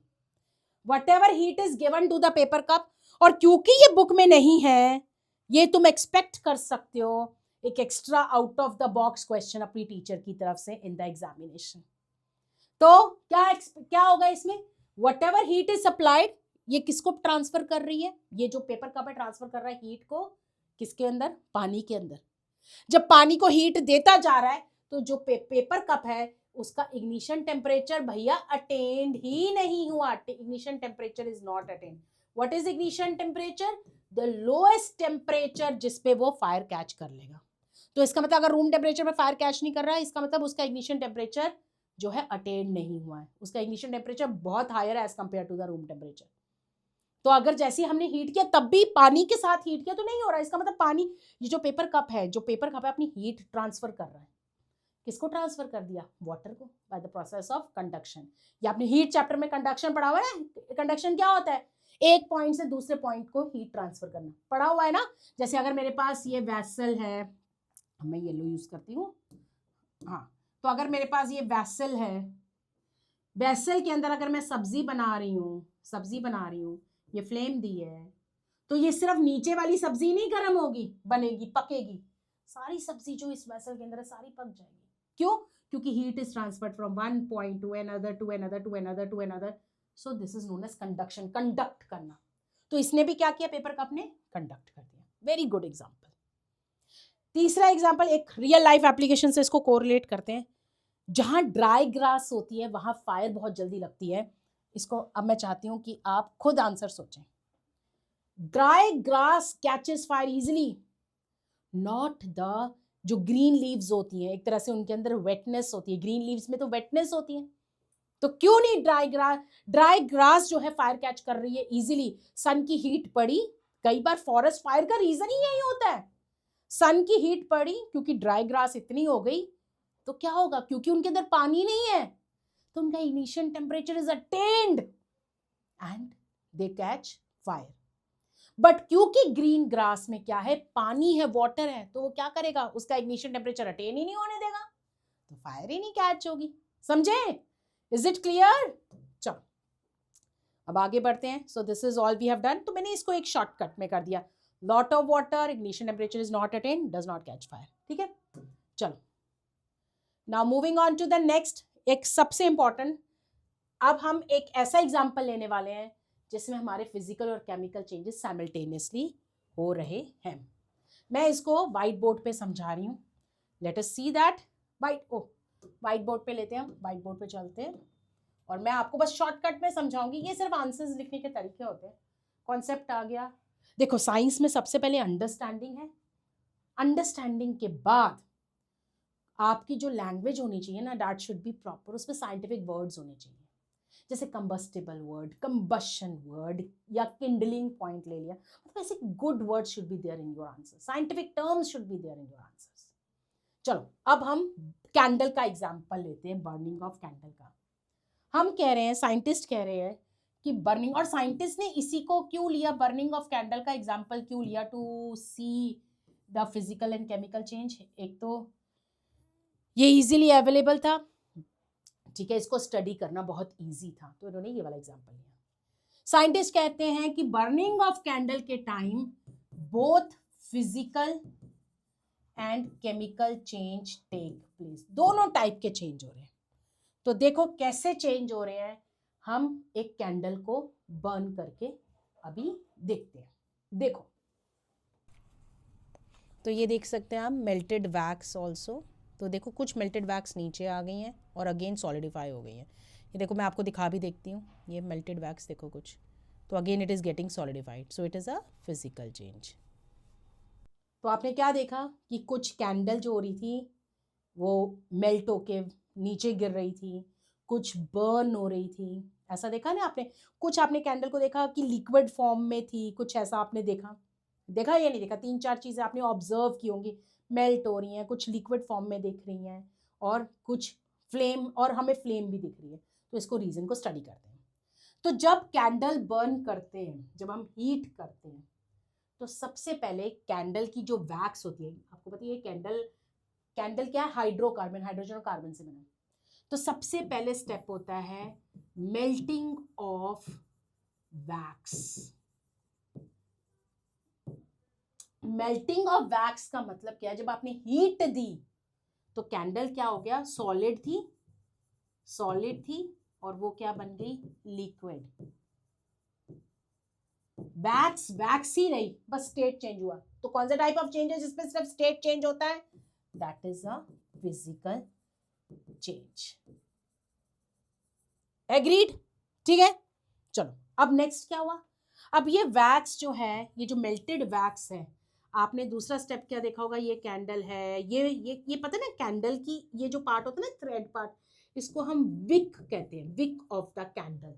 whatever heat is given to the paper cup, और क्योंकि ये book में नहीं है, ये तुम एक्सपेक्ट कर सकते हो एक extra out of the box question अपनी टीचर की तरफ से इन द एग्जामिनेशन. तो क्या होगा इसमें? whatever heat is supplied, ये किसको ट्रांसफर कर रही है? ये जो पेपर कप है ट्रांसफर कर रहा है हीट को किसके अंदर? पानी के अंदर. जब पानी को हीट देता जा रहा है तो जो पेपर कप है उसका इग्निशन टेम्परेचर भैया अटेन्ड ही नहीं हुआ. Ignition temperature is not attend. What is ignition temperature? The lowest temperature जिस पे वो फायर कैच कर लेगा। तो इसका मतलब अगर रूम टेम्परेचर में फायर कैच नहीं कर रहा है, इसका मतलब उसका इग्निशन टेम्परेचर जो है अटेन नहीं हुआ है, उसका इग्निशन टेम्परेचर बहुत हायर है as compare to the room temperature. तो अगर जैसे हमने हीट किया तब भी पानी के साथ हीट किया तो नहीं हो रहा है, इसका मतलब पानी, ये जो पेपर कप है अपनी हीट ट्रांसफर कर रहा है। किसको ट्रांसफर कर दिया? वाटर को, by the process of conduction. ये आपने हीट चैप्टर में कंडक्शन पढ़ा हुआ है ना। कंडक्शन क्या होता है? एक पॉइंट से दूसरे पॉइंट को हीट ट्रांसफर करना, पढ़ा हुआ है ना। जैसे अगर मेरे पास ये वैसल है, मैं येलो यूज करती हूँ, हाँ, तो अगर मेरे पास ये वैसल है, वैसल के अंदर अगर मैं सब्जी बना रही हूँ, ये फ्लेम दी है, तो ये सिर्फ नीचे वाली सब्जी नहीं गर्म होगी, बनेगी, पकेगी, सारी सब्जी जो इस वैसल के अंदर है सारी पक जाएगी। क्यों? क्योंकि heat is transferred from one point to another to another to another to another. So this is known as conduction, conduct करना। तो इसने भी क्या किया? पेपर कप ने कंडक्ट कर दिया। Very good example. तीसरा एग्जाम्पल एक रियल लाइफ एप्लीकेशन से इसको कोरिलेट करते हैं। जहां ड्राई ग्रास होती है वहां फायर बहुत जल्दी लगती है। इसको अब मैं चाहती हूं कि आप खुद आंसर सोचें। Dry grass catches fire easily, not the जो ग्रीन लीव्स होती हैं, एक तरह से उनके अंदर वेटनेस होती है, ग्रीन लीव्स में तो वेटनेस होती है, तो क्यों नहीं ड्राई ग्रास जो है फायर कैच कर रही है इजीली? सन की हीट पड़ी, कई बार फॉरेस्ट फायर का रीजन ही यही होता है, सन की हीट पड़ी क्योंकि ड्राई ग्रास इतनी हो गई, तो क्या होगा? क्योंकि उनके अंदर पानी नहीं है, तो उनका initial temperature is attend and they catch fire. But क्योंकि ग्रीन ग्रास में क्या है? पानी है, वाटर है, तो वो क्या करेगा? उसका इग्निशन टेम्परेचर अटेन ही नहीं होने देगा, तो फायर ही नहीं कैच होगी। समझे? Is it clear? चलो अब आगे बढ़ते हैं। So this is all we have done. तो मैंने इसको एक शॉर्टकट में कर दिया, lot of water, ignition temperature is not attain, does not catch fire. ठीक है, चलो now moving on to the next, एक सबसे इंपॉर्टेंट, अब हम एक ऐसा एग्जाम्पल लेने वाले हैं जिसमें हमारे फिजिकल और केमिकल चेंजेस साइमल्टेनियसली हो रहे हैं। मैं इसको व्हाइट बोर्ड पे समझा रही हूँ। Let us see that. White board पे लेते हैं हम, व्हाइट बोर्ड पे चलते हैं और मैं आपको बस शॉर्टकट में समझाऊंगी। ये सिर्फ आंसर्स लिखने के तरीके होते हैं, कॉन्सेप्ट आ गया। देखो साइंस में सबसे पहले अंडरस्टैंडिंग है, अंडरस्टैंडिंग के बाद आपकी जो लैंग्वेज होनी चाहिए ना, दैट शुड बी प्रॉपर, उसमें साइंटिफिक वर्ड्स होने चाहिए, जैसे कंबस्टिबल वर्ड, कंबशन वर्ड या किंडलिंग पॉइंट ले लिया, मतलब ऐसे good word should be there in your answer, scientific terms should be there in your answers. चलो अब हम कैंडल का एग्जांपल लेते हैं, बर्निंग ऑफ कैंडल का। हम कह रहे हैं, साइंटिस्ट कह रहे हैं कि बर्निंग, और साइंटिस्ट ने इसी को क्यों लिया, बर्निंग ऑफ कैंडल का एग्जांपल क्यों लिया? To see the physical and chemical change. एक तो ये इजीली अवेलेबल था, ठीक है, इसको स्टडी करना बहुत इजी था, तो इन्होंने ये वाला एग्जांपल लिया। साइंटिस्ट कहते हैं कि बर्निंग ऑफ कैंडल के time both physical and chemical change take place, दोनों टाइप के चेंज हो रहे हैं। तो देखो कैसे चेंज हो रहे हैं, हम एक कैंडल को बर्न करके अभी देखते हैं। देखो तो ये देख सकते हैं आप, मेल्टेड वैक्स ऑल्सो। तो देखो कुछ मेल्टेड वैक्स नीचे आ गई हैं और अगेन सॉलिडिफाई हो गई हैं। ये देखो मैं आपको दिखा भी देखती हूँ, ये मेल्टेड वैक्स देखो कुछ, तो again it is getting solidified, so it is a physical change. तो आपने क्या देखा कि कुछ कैंडल जो हो रही थी वो मेल्ट होके नीचे गिर रही थी, कुछ बर्न हो रही थी, ऐसा देखा ना आपने। कुछ आपने कैंडल को देखा कि लिक्विड फॉर्म में थी, कुछ ऐसा आपने देखा, देखा या नहीं देखा? 3-4 चीज़ें आपने ऑब्जर्व की होंगी, मेल्ट हो रही हैं, कुछ लिक्विड फॉर्म में दिख रही हैं और कुछ फ्लेम, और हमें फ्लेम भी दिख रही है। तो इसको रीज़न को स्टडी करते हैं। तो जब कैंडल बर्न करते हैं, जब हम हीट करते हैं, तो सबसे पहले कैंडल की जो वैक्स होती है, आपको पता है कैंडल क्या है? हाइड्रोकार्बन, हाइड्रोजन और कार्बन से बना। तो सबसे पहले स्टेप होता है melting of wax. Melting of wax का मतलब क्या है? जब आपने हीट दी तो कैंडल क्या हो गया? सॉलिड थी और वो क्या बन गई? लिक्विड। वैक्स ही रही, बस स्टेट चेंज हुआ। तो कौन सा टाइप ऑफ चेंज है जिसमें सिर्फ स्टेट चेंज होता है? That is a physical change. Agreed? ठीक है, चलो अब नेक्स्ट क्या हुआ? अब ये वैक्स जो है, ये जो मेल्टेड वैक्स है, आपने दूसरा स्टेप क्या देखा होगा, ये कैंडल है, ये पता है ना, कैंडल की ये जो पार्ट होता है ना, थ्रेड पार्ट, इसको हम विक कहते हैं, विक ऑफ द कैंडल,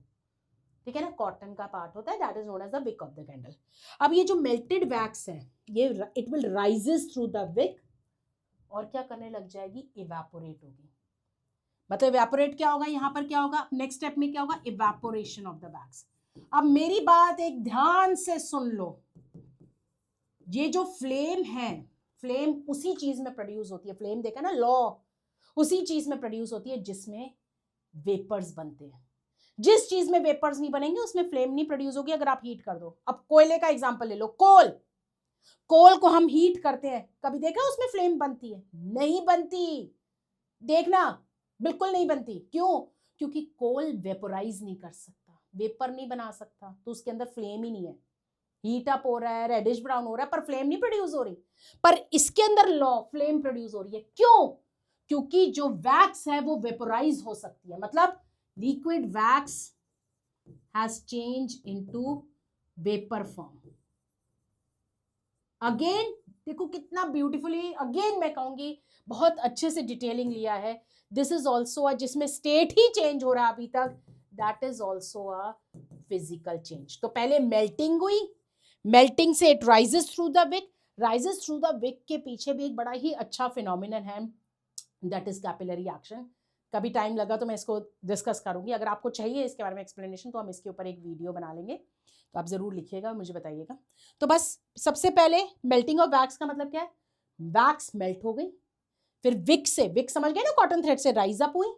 ठीक है ना, कॉटन का पार्ट होता है, that is known as the wick of the candle. अब ये जो मेल्टेड वैक्स है, ये it will rises through the wick और क्या करने लग जाएगी, इवेपोरेट होगी। मतलब इवेपोरेट क्या होगा, यहाँ पर क्या होगा, नेक्स्ट स्टेप में क्या होगा, इवेपोरेशन ऑफ द वैक्स। अब मेरी बात एक ध्यान से सुन लो, ये जो फ्लेम है, फ्लेम उसी चीज में प्रोड्यूस होती है, फ्लेम देखा ना, लॉ उसी चीज में प्रोड्यूस होती है जिसमें वेपर्स बनते हैं। जिस चीज में वेपर्स नहीं बनेंगे उसमें फ्लेम नहीं प्रोड्यूस होगी अगर आप हीट कर दो। अब कोयले का एग्जांपल ले लो, कोल को हम हीट करते हैं, कभी देखा उसमें फ्लेम बनती है? नहीं बनती, देखना, बिल्कुल नहीं बनती। क्यों? क्योंकि कोल वेपोराइज नहीं कर सकता, वेपर नहीं बना सकता, तो उसके अंदर फ्लेम ही नहीं है। हीट अप हो रहा है, रेडिश ब्राउन हो रहा है, पर फ्लेम नहीं प्रोड्यूस हो रही। पर इसके अंदर लॉ, फ्लेम प्रोड्यूस हो रही है। क्यों? क्योंकि जो वैक्स है वो वेपोराइज हो सकती है, मतलब liquid wax has change into vapour form. Again देखो कितना ब्यूटीफुली, अगेन मैं कहूंगी बहुत अच्छे से डिटेलिंग लिया है। दिस इज ऑल्सो जिसमें स्टेट ही चेंज हो रहा है अभी तक, that is also a physical change. तो पहले मेल्टिंग हुई, मेल्टिंग से it rises through the wick, rises through the wick के पीछे भी एक बड़ा ही अच्छा फिनोमिनन है, दैट इज कैपिलरी एक्शन। कभी टाइम लगा तो मैं इसको डिस्कस करूंगी, अगर आपको चाहिए इसके बारे में एक्सप्लेनेशन तो हम इसके ऊपर एक वीडियो बना लेंगे, तो आप जरूर लिखिएगा, मुझे बताइएगा। तो बस सबसे पहले मेल्टिंग ऑफ वैक्स का मतलब क्या है, वैक्स मेल्ट हो गई, फिर विक से, विक समझ गए ना, कॉटन थ्रेड से राइज अप हुई,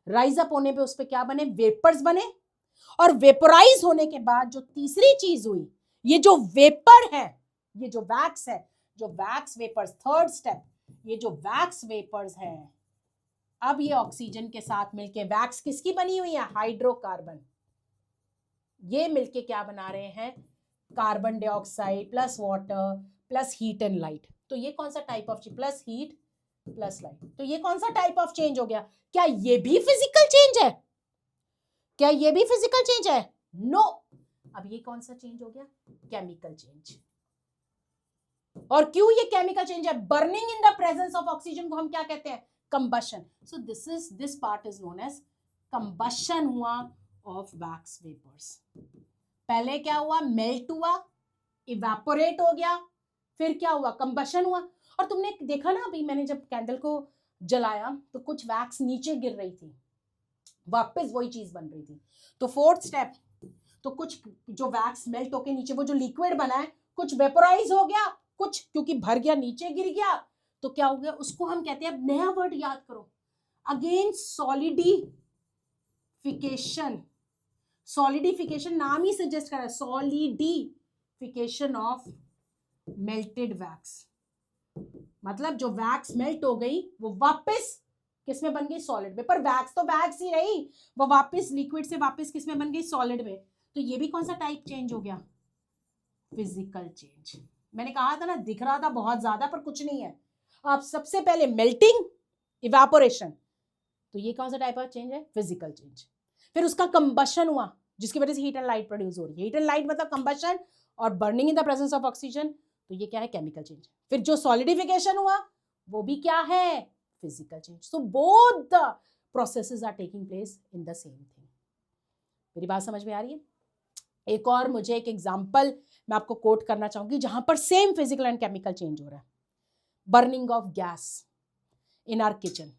राइज अप होने पे उस पर क्या बने, वेपर्स बने, और वेपोराइज होने के बाद जो तीसरी चीज हुई, ये जो वेपर है, ये जो वैक्स है, जो वैक्स वेपर्स, थर्ड स्टेप, ये जो वैक्स वेपर्स हैं, अब ये ऑक्सीजन के साथ मिलके, वैक्स किसकी बनी हुई है, हाइड्रोकार्बन, ये मिलके क्या बना रहे हैं, carbon dioxide plus water plus heat and light. तो ये कौन सा type of, plus heat plus light, तो ये कौन सा टाइप ऑफ चेंज हो गया? क्या ये भी फिजिकल चेंज है? क्या ये भी फिजिकल चेंज है? नो। अब ये कौन सा चेंज हो गया, केमिकल चेंज। और क्यों ये केमिकल चेंज है? Burning in the presence of oxygen को हम क्या कहते हैं, combustion. So this part is known as combustion हुआ ऑफ वैक्स वेपर्स। पहले क्या हुआ, मेल्ट हुआ, इवेपोरेट हो गया, फिर क्या हुआ, कंबशन हुआ। और तुमने देखा ना, अभी मैंने जब कैंडल को जलाया तो कुछ वैक्स नीचे गिर रही थी, वापस वही चीज बन रही थी। तो फोर्थ स्टेप, तो कुछ जो वैक्स मेल्ट होके नीचे वो जो लिक्विड बना है, कुछ वेपोराइज हो गया, कुछ क्योंकि भर गया नीचे गिर गया, तो क्या हो गया, उसको हम कहते हैं, अब नया वर्ड याद करो, अगेन सॉलिडिफिकेशन। सॉलिडिफिकेशन नाम ही सजेस्ट कर रहा है, सॉलिडिफिकेशन ऑफ मेल्टेड वैक्स। मतलब जो वैक्स मेल्ट हो गई वो वापस किसमें बन गई, सॉलिड में। पर वैक्स तो वैक्स ही रही, वो वापस लिक्विड से वापस किसमें बन गई, सॉलिड में। तो ये भी कौन सा टाइप चेंज हो गया, फिजिकल चेंज। मैंने कहा था ना, दिख रहा था बहुत ज्यादा पर कुछ नहीं है। अब सबसे पहले मेल्टिंग, इवेपोरेशन, तो ये कौन सा टाइप ऑफ चेंज है, फिजिकल चेंज। फिर उसका कंबशन हुआ जिसकी वजह से हीट एंड लाइट प्रोड्यूस हो रही है, हीट एंड लाइट मतलब कंबशन और burning in the presence of oxygen, तो ये क्या है, केमिकल चेंज। फिर जो सॉलिडिफिकेशन हुआ वो भी क्या है, physical change. So both the processes are taking place in the same thing. मेरी बात समझ में आ रही है? एक और मुझे एक एग्जांपल मैं आपको कोट करना चाहूंगी जहां पर same physical and chemical change हो रहा है, burning of gas in our kitchen.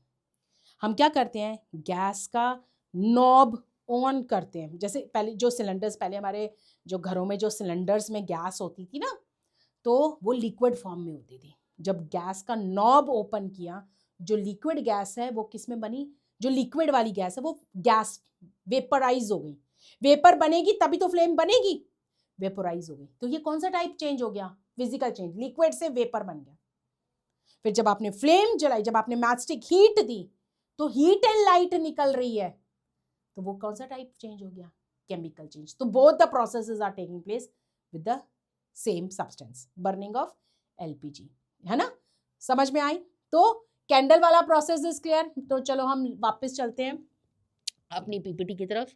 हम क्या करते हैं, गैस का नॉब ऑन करते हैं। जैसे पहले जो सिलेंडर्स, पहले हमारे जो घरों में जो सिलेंडर्स में गैस होती थी ना, तो वो लिक्विड फॉर्म में होती थी। जब गैस का नॉब ओपन किया, जो लिक्विड गैस है वो किस में बनी, जो लिक्विड वाली गैस है वो गैस वेपराइज हो गई। वेपर बनेगी तभी तो फ्लेम बनेगी, वेपराइज हो गई। तो ये कौन सा टाइप चेंज हो गया, फिजिकल चेंज, लिक्विड से वेपर बन गया। फिर जब आपने फ्लेम जलाई, जब आपने मैचस्टिक हीट दी, तो हीट एंड लाइट निकल रही है, तो वो कौन सा टाइप चेंज हो गया, केमिकल चेंज। तो both the processes are taking place with the same substance, burning of LPG, है ना, समझ में आई? तो कैंडल वाला प्रोसेस इज क्लियर। तो चलो हम वापस चलते हैं अपनी पीपीटी की तरफ,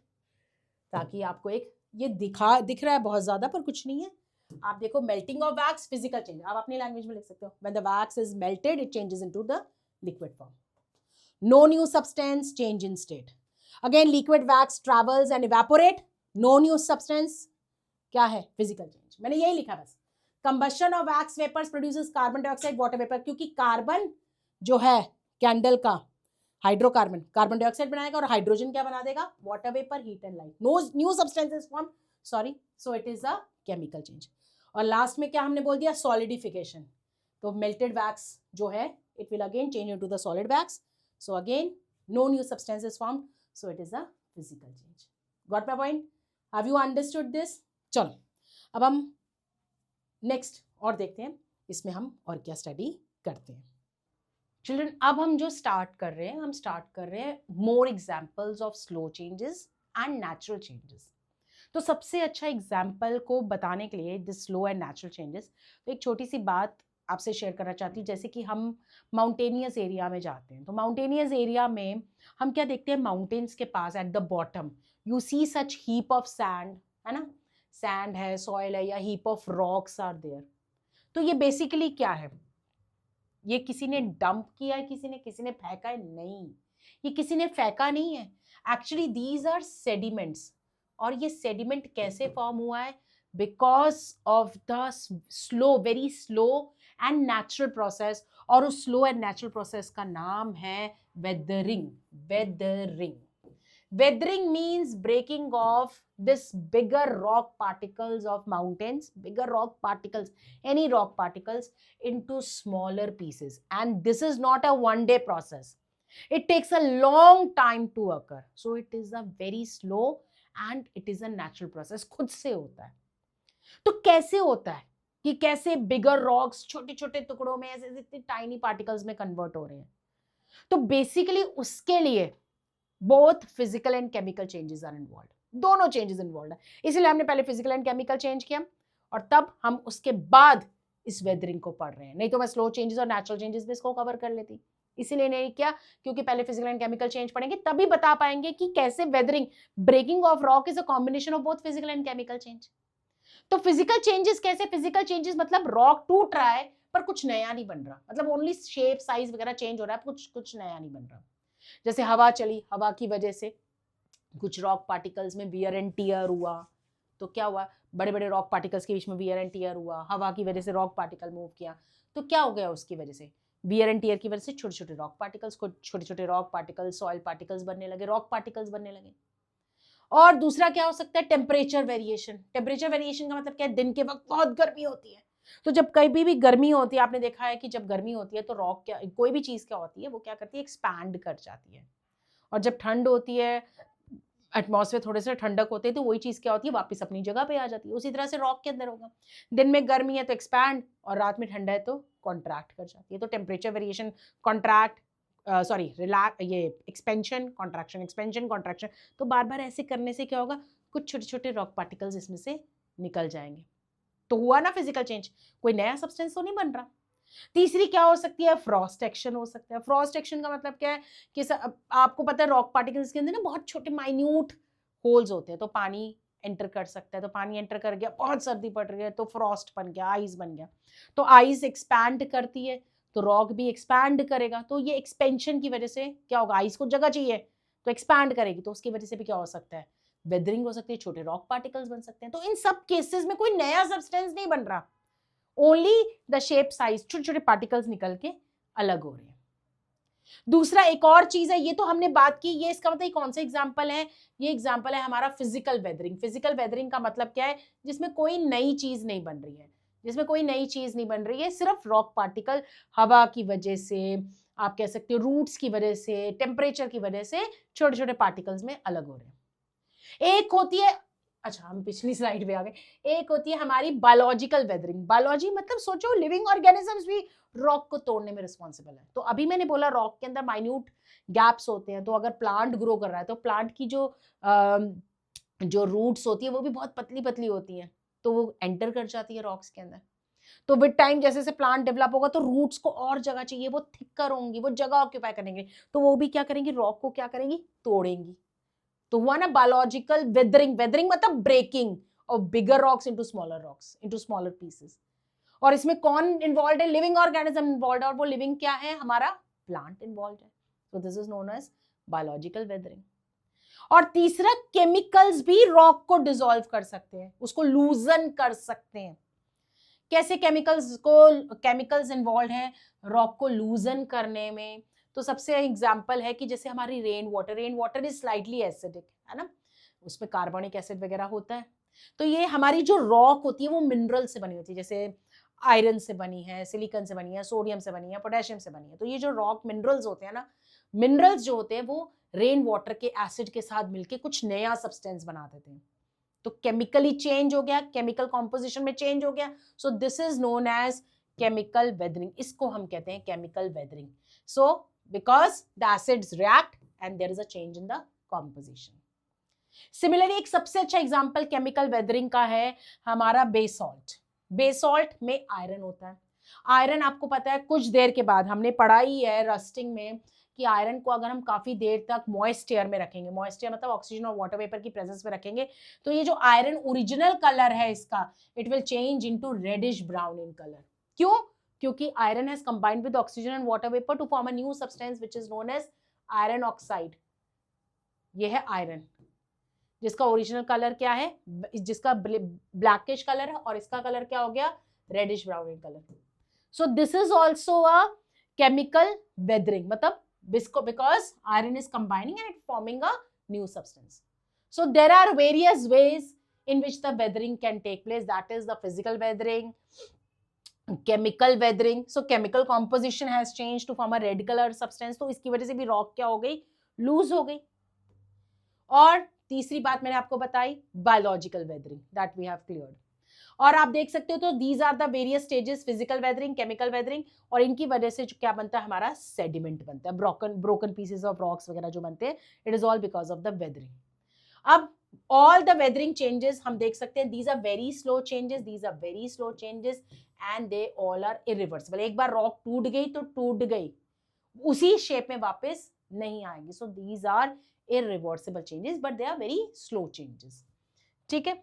ताकि आपको एक ये दिख रहा है बहुत ज्यादा, पर कुछ नहीं है। आप देखो, melting of wax, physical change, आप अपनी लैंग्वेज में लिख सकते हो, when the wax is melted it changes into the liquid form. No new substance, change in state. Again liquid wax travels and evaporate, no new substance, क्या है, physical change. मैंने यही लिखा बस। Combustion of wax vapours produces carbon dioxide water vapour, क्योंकि carbon जो है candle का हाइड्रोकार्बन कार्बन डाइऑक्साइड बनाएगा और हाइड्रोजन क्या बना देगा, water vapour, heat and light. No new substances form, sorry, so it is a chemical change. और लास्ट में क्या हमने बोल दिया, सॉलिडिफिकेशन। तो मेल्टेड वैक्स जो है it will again change into the solid wax, so again no new substances form, so it is a physical change. Got my point? Have you understood this? चलो अब हम नेक्स्ट और देखते हैं, इसमें हम और क्या स्टडी करते हैं। चिल्ड्रन, अब हम जो स्टार्ट कर रहे हैं, हम स्टार्ट कर रहे हैं more examples of slow changes and natural changes. तो सबसे अच्छा एग्जाम्पल को बताने के लिए this slow and natural changes, तो एक छोटी सी बात आपसे शेयर करना चाहती हूँ। जैसे कि हम माउंटेनियस एरिया में जाते हैं, तो माउंटेनियस एरिया में हम क्या देखते हैं, माउंटेन्स के पास at the bottom you see such heap of sand, है ना, सैंड है, सॉइल है, या heap of rocks are there. तो ये बेसिकली क्या है, ये किसी ने डंप किया है, किसी ने फेंका है? नहीं, ये किसी ने फेंका नहीं है। Actually these are sediments. और ये सेडिमेंट कैसे फॉर्म हुआ है, because of the slow, very slow and natural process. और उस स्लो एंड नेचुरल प्रोसेस का नाम है weathering. Weathering, weathering means breaking of this bigger rock particles of mountains, bigger rock particles, any rock particles, into smaller pieces. And this is not a one day process, it takes a long time to occur, so it is a very slow and it is a natural process। खुद से होता है। तो कैसे होता है कि कैसे बिगर रॉक्स छोटे छोटे टुकड़ों में ऐसे इतने टाइनी पार्टिकल्स में कन्वर्ट हो रहे हैं? तो बेसिकली उसके लिए both physical and chemical changes are involve, दोनों चेंजेस इन्वॉल्व है। इसलिए हमने पहले फिजिकल एंड केमिकल चेंज किया और तब हम उसके बाद इस वेदरिंग को पढ़ रहे हैं। नहीं तो मैं स्लो चेंजेस और नेचुरल चेंजेस भी इसको कवर कर लेती, इसीलिए नहीं किया, क्योंकि पहले फिजिकल एंड केमिकल चेंज पढ़ेंगे तभी बता पाएंगे कि कैसे weathering, breaking of rock is a combination of both physical and chemical change. तो फिजिकल चेंजेस कैसे, फिजिकल चेंजेस मतलब रॉक टूट रहा है पर कुछ नया नहीं बन रहा, मतलब ओनली शेप साइज वगैरह चेंज हो रहा है, कुछ नया नहीं बन रहा। जैसे हवा चली, हवा की वजह से कुछ रॉक पार्टिकल्स में वियर एंड टियर हुआ, तो क्या हुआ, बड़े बड़े रॉक पार्टिकल्स के बीच में वियर एंड टियर हुआ, हवा की वजह से रॉक पार्टिकल मूव किया, तो क्या हो गया, उसकी वजह से वियर एंड टियर की वजह से छोटे छोटे रॉक पार्टिकल्स को, छोटे छोटे रॉक पार्टिकल्स, सॉइल पार्टिकल्स बनने लगे, रॉक पार्टिकल्स बनने लगे। और दूसरा क्या हो सकता है, टेम्परेचर वेरिएशन। टेम्परेचर वेरिएशन का मतलब क्या है, दिन के वक्त बहुत गर्मी होती है, तो जब कभी भी गर्मी होती है, आपने देखा है कि जब गर्मी होती है तो रॉक क्या, कोई भी चीज क्या होती है, वो क्या करती है, एक्सपैंड कर जाती है। और जब ठंड होती है, एटमॉस्फेयर थोड़े से ठंडक होते हैं, तो वही चीज क्या होती है, वापस अपनी जगह पे आ जाती है। उसी तरह से रॉक के अंदर होगा, दिन में गर्मी है तो एक्सपैंड, और रात में ठंडा है तो कॉन्ट्रैक्ट कर जाती है। तो temperature variation, contract, sorry relax, ये एक्सपेंशन कॉन्ट्रैक्शन, एक्सपेंशन कॉन्ट्रैक्शन, तो बार बार ऐसे करने से क्या होगा, कुछ छोटे छोटे रॉक पार्टिकल्स इसमें से निकल जाएंगे। तो हुआ ना फिजिकल चेंज, कोई नया सब्सटेंस तो नहीं बन रहा। तीसरी क्या हो सकती है, फ्रॉस्ट एक्शन हो सकता है। फ्रॉस्ट एक्शन का मतलब क्या है कि आपको पता है रॉक पार्टिकल्स के अंदर ना बहुत छोटे माइन्यूट होल्स होते हैं, तो पानी एंटर कर सकता है, तो पानी एंटर कर गया, बहुत सर्दी पड़ रही है तो फ्रॉस्ट बन गया, आइस बन गया। तो आइस एक्सपैंड करती है तो रॉक भी एक्सपैंड करेगा, तो ये एक्सपेंशन की वजह से क्या होगा, आइस को जगह चाहिए तो एक्सपैंड करेगी, तो उसकी वजह से भी क्या हो सकता है, वेदरिंग हो सकती है, छोटे रॉक पार्टिकल्स बन सकते हैं। तो इन सब केसेस में कोई नया सब्सटेंस नहीं बन रहा, ओनली द शेप साइज, छोटे छोटे पार्टिकल्स निकल के अलग हो रहे हैं। दूसरा एक और चीज है, ये तो हमने बात की, ये इसका मतलब कौन सा एग्जांपल है, ये एग्जांपल है हमारा फिजिकल वेदरिंग। फिजिकल वेदरिंग का मतलब क्या है, जिसमें कोई नई चीज नहीं बन रही है, जिसमें कोई नई चीज नहीं बन रही है, सिर्फ रॉक पार्टिकल हवा की वजह से, आप कह सकते हो रूट्स की वजह से, टेम्परेचर की वजह से छोटे छोटे पार्टिकल्स में अलग हो रहे हैं। एक होती है, अच्छा हम पिछली स्लाइड पे आ गए, एक होती है हमारी बायोलॉजिकल वेदरिंग। बायोलॉजी मतलब सोचो लिविंग ऑर्गेनिजम्स भी रॉक को तोड़ने में रिस्पॉन्सिबल है। तो अभी मैंने बोला रॉक के अंदर माइन्यूट गैप्स होते हैं, तो अगर प्लांट ग्रो कर रहा है तो प्लांट की जो रूट्स होती है वो भी बहुत पतली पतली होती हैं, तो वो एंटर कर जाती है रॉक्स के अंदर। तो विद टाइम जैसे जैसे प्लांट डेवलप होगा तो रूट्स को और जगह चाहिए, वो थिकर होंगी, वो जगह ऑक्यूपाई करेंगे, तो वो भी क्या करेंगी, रॉक को क्या करेंगी, तोड़ेंगी। तो हुआ ना बायोलॉजिकल वेदरिंग, वेदरिंग मतलब breaking of bigger rocks into smaller rocks, into smaller pieces. और इसमें कौन इन्वॉल्व है? लिविंग ऑर्गेनिज्म इन्वॉल्व है, और वो लिविंग क्या है? हमारा प्लांट इन्वॉल्व है। So this is known as biological weathering. और तीसरा, केमिकल्स भी रॉक को डिसॉल्व कर सकते हैं, उसको लूजन कर सकते हैं। कैसे केमिकल्स इन्वॉल्व हैं रॉक को लूजन करने में? तो सबसे एग्जांपल है कि जैसे हमारी rain water is slightly acidic, है ना, उसमें कार्बोनिक एसिड वगैरह होता है। तो ये हमारी जो रॉक होती है वो मिनरल से बनी होती है, जैसे आयरन से बनी है, सिलिकॉन से बनी है, सोडियम से बनी है, पोटेशियम से बनी है। तो ये जो रॉक मिनरल्स होते हैं ना, मिनरल्स जो होते हैं वो रेन वाटर के एसिड के साथ मिलके कुछ नया सब्सटेंस बना देते हैं। तो केमिकली चेंज हो गया, केमिकल कॉम्पोजिशन में चेंज हो गया। So this is known as chemical weathering. इसको हम कहते हैं chemical weathering. So because the acids react and there is a change in the composition. Similarly एक सबसे अच्छा एग्जांपल केमिकल वेदरिंग का है हमारा बेसॉल्ट। बेसॉल्ट में आयरन होता है। आयरन आपको पता है कुछ देर के बाद, हमने पढ़ा ही है रस्टिंग में, कि आयरन को अगर हम काफी देर तक मॉइस्ट एयर में रखेंगे, मॉइस्ट एयर मतलब ऑक्सीजन और वाटर वेपर की प्रेजेंस में रखेंगे, तो ये जो आयरन ओरिजिनल कलर है इसका, it will change into reddish brown in colour. क्यों? क्योंकि iron has combined with oxygen and water vapour to form a new substance which is known as iron oxide. ये है आयरन, जिसका original colour क्या है, जिसका ब्लैकिश कलर है, और इसका कलर क्या हो गया, reddish brown in colour. So this is also a chemical weathering, मतलब because iron is combining and forming a new substance. So there are various ways in which the weathering can take place. That is the physical weathering, chemical weathering. So chemical composition has changed to form a red color substance. तो इसकी वजह से भी rock क्या हो गई, loose हो गई। और तीसरी बात मैंने आपको बताई, biological weathering, that we have cleared. और आप देख सकते हो तो these are the various stages, physical weathering, chemical weathering, और इनकी वजह से जो क्या बनता है, हमारा सेडिमेंट बनता है, ब्रोकन पीसेस ऑफ रॉक्स वगैरह जो बनते हैं, it is all because of the weathering. अब ऑल द वेदरिंग चेंजेस हम देख सकते हैं, these are very slow changes, these are very slow changes, and they all are irreversible. एक बार रॉक टूट गई तो टूट गई, उसी शेप में वापस नहीं आएगी। So these are irreversible changes, but they are very slow changes. ठीक है,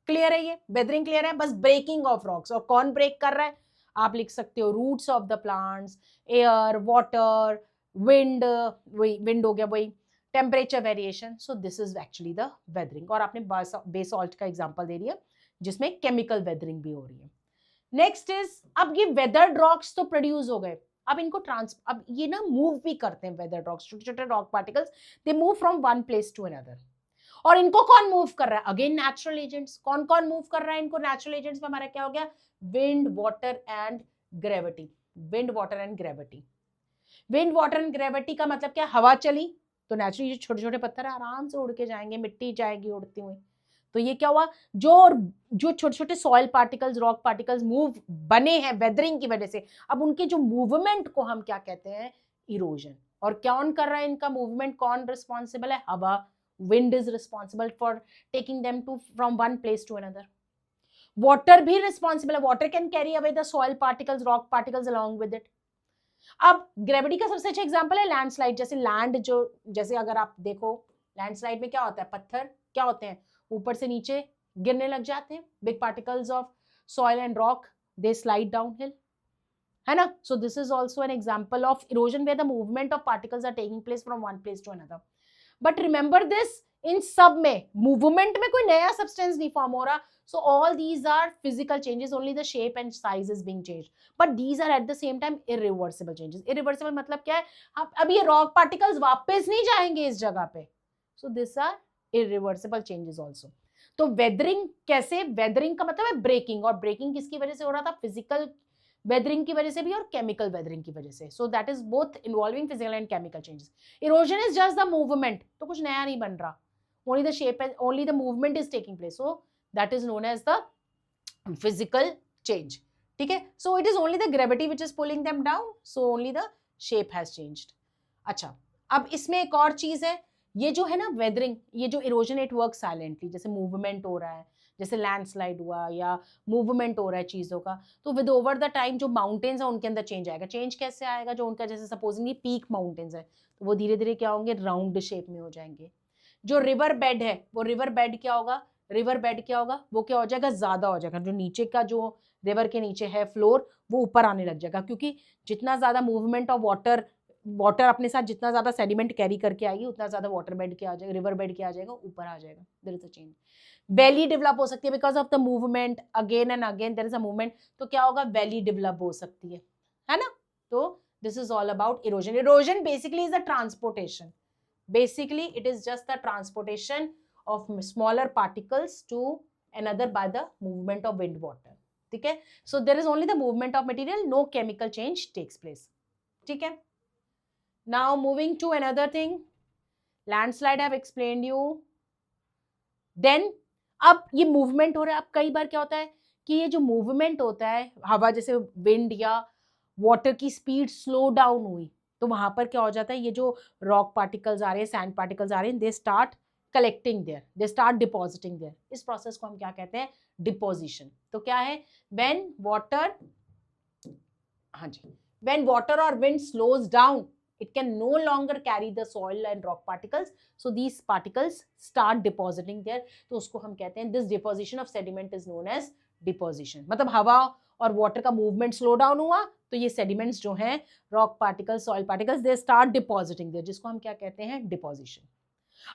क्लियर है? ये वेदरिंग क्लियर है? बस ब्रेकिंग ऑफ रॉक्स, और कौन ब्रेक कर रहा है? आप लिख सकते हो roots of the plants, air, water, wind, वही विंड हो गया, वही temperature variation. So this is actually the weathering. और आपने बेसॉल्ट का एग्जांपल दे दिया जिसमें केमिकल वेदरिंग भी हो रही है। नेक्स्ट इज, अब ये वेदर्ड रॉक्स तो प्रोड्यूस हो गए, अब इनको अब ये ना मूव भी करते हैं, वेदर्ड रॉक्स, छोटे छोटे rock particles, they move from one place to another. और इनको कौन मूव कर रहा है? Again natural agents. कौन कौन मूव कर रहा है इनको? नेचुरल एजेंट्स में हमारा क्या हो गया, wind, water and gravity. Wind, water and gravity. Wind, water and gravity का मतलब क्या? हवा चली तो नेचुरली जो छोटे छोटे पत्थर आराम से उड़ के जाएंगे, मिट्टी जाएगी उड़ती हुई। तो ये क्या हुआ, जो छोटे छोटे soil particles, rock particles move बने हैं वेदरिंग की वजह से, अब उनके जो मूवमेंट को हम क्या कहते हैं, इरोजन। और कौन कर रहा है इनका मूवमेंट? कौन रिस्पॉन्सिबल है? हवा। Wind is responsible for taking them from one place to another. Water भी responsible है, water can carry away the soil particles, rock particles along with it. अब ग्रेविटी का सबसे अच्छा एग्जांपल है लैंडस्लाइड। जैसे लैंड जो, जैसे अगर आप देखो लैंडस्लाइड में क्या होता है, पत्थर क्या होते हैं, ऊपर से नीचे गिरने लग जाते हैं, big particles of soil and rock, they slide downhill, है ना। So this is also an example of erosion where the movement of particles are taking place from one place to another. But remember this, इन सब में movement में कोई नया substance नहीं form हो रहा। So all these are physical changes, only the shape and size is being changed, but these are at the same time irreversible changes. Irreversible मतलब क्या है, अब ये रॉक पार्टिकल्स वापस नहीं जाएंगे इस जगह पे। So this are irreversible changes also. तो वेदरिंग कैसे? वेदरिंग का मतलब है ब्रेकिंग, और ब्रेकिंग किसकी वजह से हो रहा था? फिजिकल वेदरिंग की वजह से भी और केमिकल वेदरिंग की वजह से। So that is both involving physical and chemical changes. Erosion is just the movement, तो कुछ नया नहीं बन रहा, only the shape and only the movement is taking place, so that is known as the physical change. ठीक है, so it is only the gravity which is pulling them down, so only the shape has changed. अच्छा, अब इसमें एक और चीज है, ये जो है ना वेदरिंग, ये जो इरोजन इट वर्क साइलेंटली, जैसे मूवमेंट हो रहा है, जैसे लैंडस्लाइड हुआ या मूवमेंट हो रहा है चीजों का, तो विद ओवर द टाइम जो माउंटेन्स है उनके अंदर चेंज आएगा। चेंज कैसे आएगा? जो उनका जैसे सपोजिंगली पीक माउंटेन्स है तो वो धीरे धीरे क्या होंगे, राउंड शेप में हो जाएंगे। जो रिवर बेड है वो रिवर बेड क्या होगा, रिवर बेड क्या होगा, वो क्या हो जाएगा, ज्यादा हो जाएगा। जो नीचे का जो रिवर के नीचे है फ्लोर वो ऊपर आने लग जाएगा, क्योंकि जितना ज्यादा मूवमेंट ऑफ वाटर, वाटर अपने साथ जितना ज्यादा सेडिमेंट कैरी करके आएगी उतना ज्यादा वाटर बेड क्या आ जाएगा, रिवर बेड क्या आ जाएगा, ऊपर आ जाएगा। There is a change. Valley develop हो सकती है because of the movement, again and again there is a movement, तो क्या होगा, वैली डेवलप हो सकती है ना। तो this is all about erosion. Erosion basically is a transportation, basically it is just the transportation of smaller particles to another by the movement of wind water, ठीक है। so there is only the movement of material, no chemical change takes place, ठीक है। now moving to another thing, landslide I have explained you, then अब ये movement हो रहा है। अब कई बार क्या होता है कि ये जो मूवमेंट होता है, हवा जैसे विंड या वाटर की स्पीड स्लो डाउन हुई, तो वहां पर क्या हो जाता है, ये जो रॉक पार्टिकल्स आ रहे हैं, सैंड पार्टिकल्स आ रहे हैं, they start collecting there, they start depositing there. इस प्रोसेस को हम क्या कहते हैं, डिपोजिशन। तो क्या है, व्हेन वाटर, हाँ जी, व्हेन वाटर और wind slows down, it can no longer carry the soil and rock particles, so these particles start depositing there, तो उसको हम कहते हैं, this deposition of sediment is known as deposition। मतलब हवा और वाटर का मूवमेंट स्लो डाउन हुआ तो ये सेडिमेंट्स जो हैं, rock particles, soil particles, they start depositing there, जिसको हम क्या कहते हैं, डिपॉजिशन।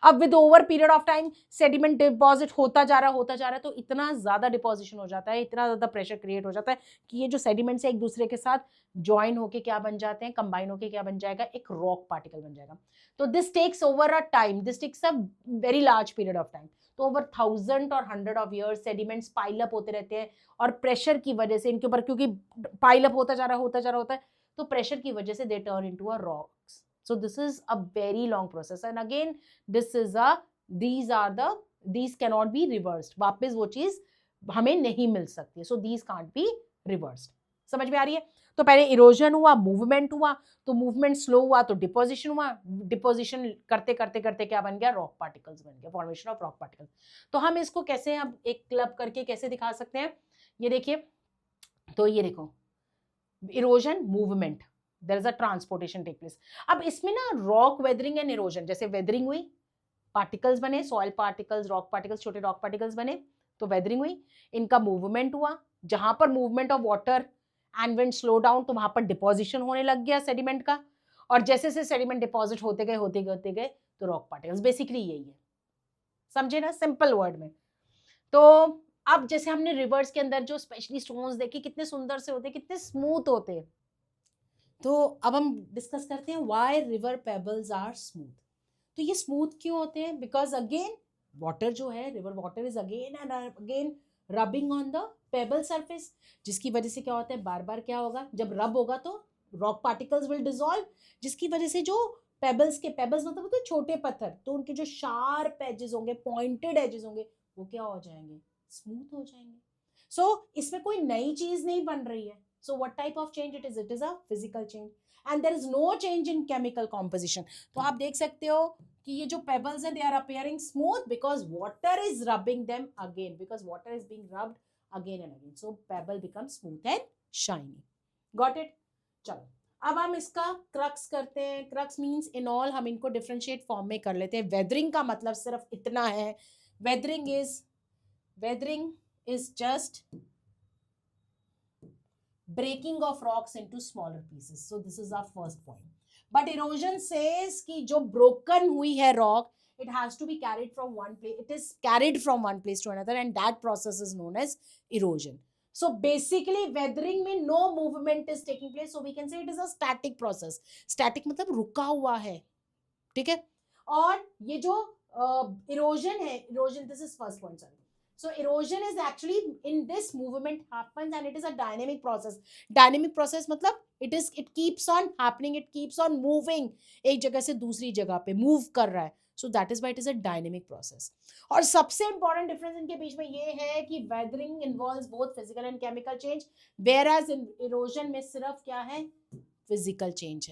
अब with over period of time sediment deposit होता जा रहा है, तो इतना ज्यादा डिपॉजिशन हो जाता है, इतना ज्यादा प्रेशर क्रिएट हो जाता है कि ये जो सेडिमेंट्स है एक दूसरे के साथ ज्वाइन होके क्या बन जाते हैं, कंबाइन होके क्या बन जाएगा, एक रॉक पार्टिकल बन जाएगा। तो this takes over a time, this takes a very large period of time. तो ओवर 1000 और 100 of years sediments pile up होते रहते हैं, और प्रेशर की वजह से इनके ऊपर, क्योंकि पाइल अप होता जा रहा होता है, तो प्रेशर की वजह से they turn into a rocks. So this is a very long process, and again this is a, these cannot be reversed, वापस वो चीज हमें नहीं मिल सकती, so these can't be reversed। समझ में आ रही है। तो पहले इरोजन हुआ, मूवमेंट हुआ, तो मूवमेंट स्लो हुआ तो डिपोजिशन हुआ, डिपोजिशन करते करते करते क्या बन गया, रॉक पार्टिकल्स बन गया, फॉर्मेशन ऑफ रॉक पार्टिकल्स। तो हम इसको कैसे, अब एक क्लब करके कैसे दिखा सकते हैं, ये देखिए। तो ये देखो, erosion, movement, there is a transportation take place. अब इसमें ना रॉक वेदरिंग एंड इरोजन, जैसे वेदरिंग हुई, पार्टिकल्स बने, सॉइल पार्टिकल्स, रॉक पार्टिकल्स, छोटे रॉक पार्टिकल्स बने, तो वेदरिंग हुई, इनका मूवमेंट हुआ, जहां पर movement of water and wind slow down, तो वहां पर डिपोजिशन होने लग गया सेडिमेंट का, और जैसे जैसे सेडिमेंट डिपॉजिट होते गए तो रॉक पार्टिकल्स, बेसिकली यही है, समझे ना, सिंपल वर्ड में। तो अब जैसे हमने रिवर्स के अंदर जो स्पेशली स्टोन्स देखे, कितने सुंदर से होते, कितने स्मूथ होते, तो अब हम डिस्कस करते हैं why river pebbles are smooth. तो ये स्मूथ क्यों होते हैं, बिकॉज अगेन वाटर जो है, river water is again and again rubbing on the payable surface, जिसकी वजह से क्या होता है, बार बार क्या होगा, जब रब होगा तो रॉक पार्टिकल्स विल डिसॉल्व, जिसकी वजह से जो पेबल्स मतलब होते हैं छोटे पत्थर, तो उनके जो शार्प एजेस होंगे, पॉइंटेड एजेस होंगे, वो क्या हो जाएंगे, स्मूथ हो जाएंगे। सो इसमें कोई नई चीज नहीं बन रही है। So what type of change it is? It is a physical change, and there is no change in chemical composition. तो आप देख सकते हो कि ये जो pebbles हैं, they are appearing smooth because water is rubbing them again, because water is being rubbed again and again. So pebble becomes smooth and shiny. Got it? चलो अब हम इसका क्रक्स करते हैं। क्रक्स मीन्स इन ऑल, हम इनको differentiate form में कर लेते हैं। वेदरिंग का मतलब सिर्फ इतना है, weathering is just breaking of rocks into smaller pieces. So this is our first point. But erosion says कि जो broken हुई है rock, it has to be carried from one place. It is carried from one place to another, and that process is known as erosion. So basically weathering में no movement is taking place. So we can say it is a static process. Static मतलब रुका हुआ है, ठीक है। और ये जो erosion है, erosion, this is first point, sorry. So erosion is actually in this movement happens, and it is a dynamic process. Dynamic process मतलब it keeps on happening, it keeps on moving, एक जगह से दूसरी जगह पे move कर रहा है। So that is why it is a dynamic process. और सबसे important difference इनके बीच में ये है कि weathering involves both physical and chemical change, whereas in erosion में सिर्फ क्या है, physical change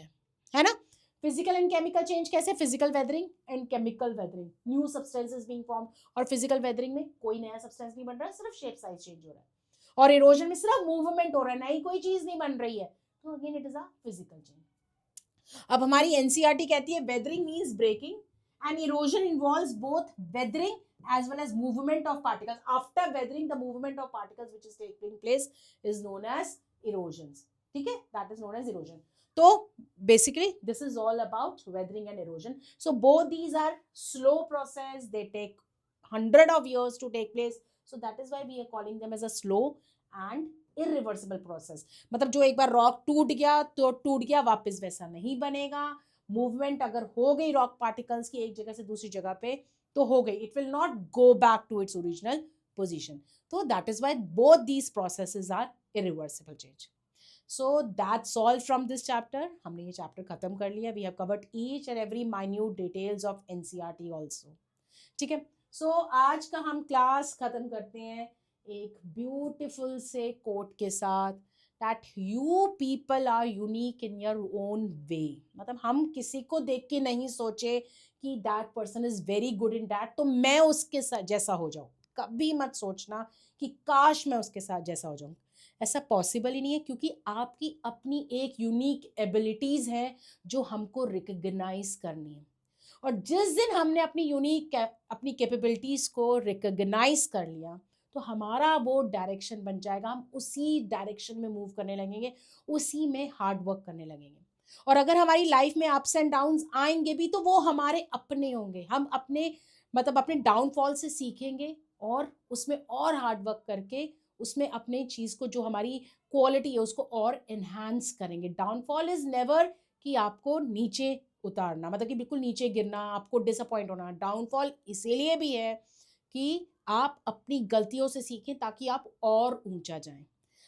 है ना। फिजिकल एंड केमिकल चेंज कैसे, physical weathering and chemical weathering, new substances being form, और फिजिकल वेदरिंग में कोई नया सब्सटेंस नहीं बन रहा है, सिर्फ शेप साइज चेंज हो रहा है, और इरोजन में सिर्फ मूवमेंट हो रहा है, नई कोई चीज नहीं बन रही है। तो again it is a physical change. अब हमारी एनसीईआरटी कहती है weathering means breaking and erosion involves both weathering as well as movement of particles. After weathering, the movement of particles which is taking place is known as erosions. ठीक है, that is known as erosion. So basically this is all about weathering and erosion. So both these are slow process, they take 100 of years to take place. So that is why we are calling them as a slow and irreversible process. मतलब जो एक बार rock टूट गया तो टूट गया, वापस वैसा नहीं बनेगा. मूवमेंट अगर हो गई रॉक पार्टिकल्स की एक जगह से दूसरी जगह पे तो हो गई, it will not go back to its original position. तो that is why both these processes are irreversible change. So that's all from this chapter. हमने ये चैप्टर खत्म कर लिया. We have covered each and every minute details of NCERT also. ठीक है, सो आज का हम क्लास खत्म करते हैं एक ब्यूटिफुल से कोट के साथ, that you people are unique in your own way. मतलब हम किसी को देख के नहीं सोचे कि that person is very good in that तो मैं उसके साथ जैसा हो जाऊं. कभी मत सोचना कि काश मैं उसके साथ जैसा हो जाऊं. ऐसा पॉसिबल ही नहीं है, क्योंकि आपकी अपनी एक यूनिक एबिलिटीज है जो हमको रिकग्नाइज करनी है. और जिस दिन हमने अपनी यूनिक अपनी कैपेबिलिटीज को रिकग्नाइज कर लिया तो हमारा वो डायरेक्शन बन जाएगा. हम उसी डायरेक्शन में मूव करने लगेंगे, उसी में हार्ड वर्क करने लगेंगे. और अगर हमारी लाइफ में अप्स एंड डाउन्स आएंगे भी तो वो हमारे अपने होंगे. हम अपने मतलब अपने डाउनफॉल से सीखेंगे और उसमें और हार्ड वर्क करके उसमें अपने चीज़ को, जो हमारी क्वालिटी है, उसको और इन्हांस करेंगे. डाउनफॉल इज नेवर कि आपको नीचे उतारना, मतलब कि बिल्कुल नीचे गिरना, आपको डिसअपॉइंट होना. डाउनफॉल इसीलिए भी है कि आप अपनी गलतियों से सीखें ताकि आप और ऊंचा जाएं.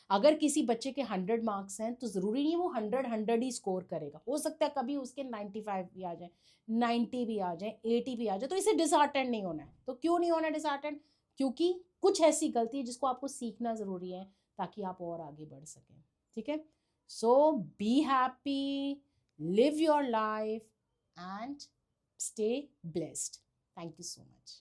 अगर किसी बच्चे के 100 मार्क्स हैं तो ज़रूरी नहीं वो 100 ही स्कोर करेगा. हो सकता है कभी उसके 95 भी आ जाए, 90 भी आ जाए, 80 भी आ जाए. तो इसे डिसहार्टेंड नहीं होना है. तो क्यों नहीं होना डिसहार्टेंड? क्योंकि कुछ ऐसी गलती है जिसको आपको सीखना ज़रूरी है ताकि आप और आगे बढ़ सकें. ठीक है, so be happy, live your life and stay blessed. Thank you so much.